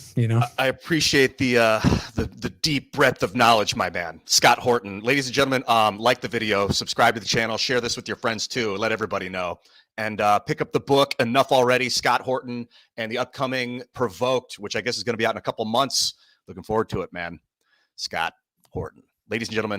I appreciate the deep breadth of knowledge, my man, Scott Horton. Ladies and gentlemen, like the video, subscribe to the channel, share this with your friends too, let everybody know, and pick up the book Enough Already, Scott Horton, and the upcoming Provoked, which I guess is going to be out in a couple months. Looking forward to it, man. Scott Horton. Ladies and gentlemen.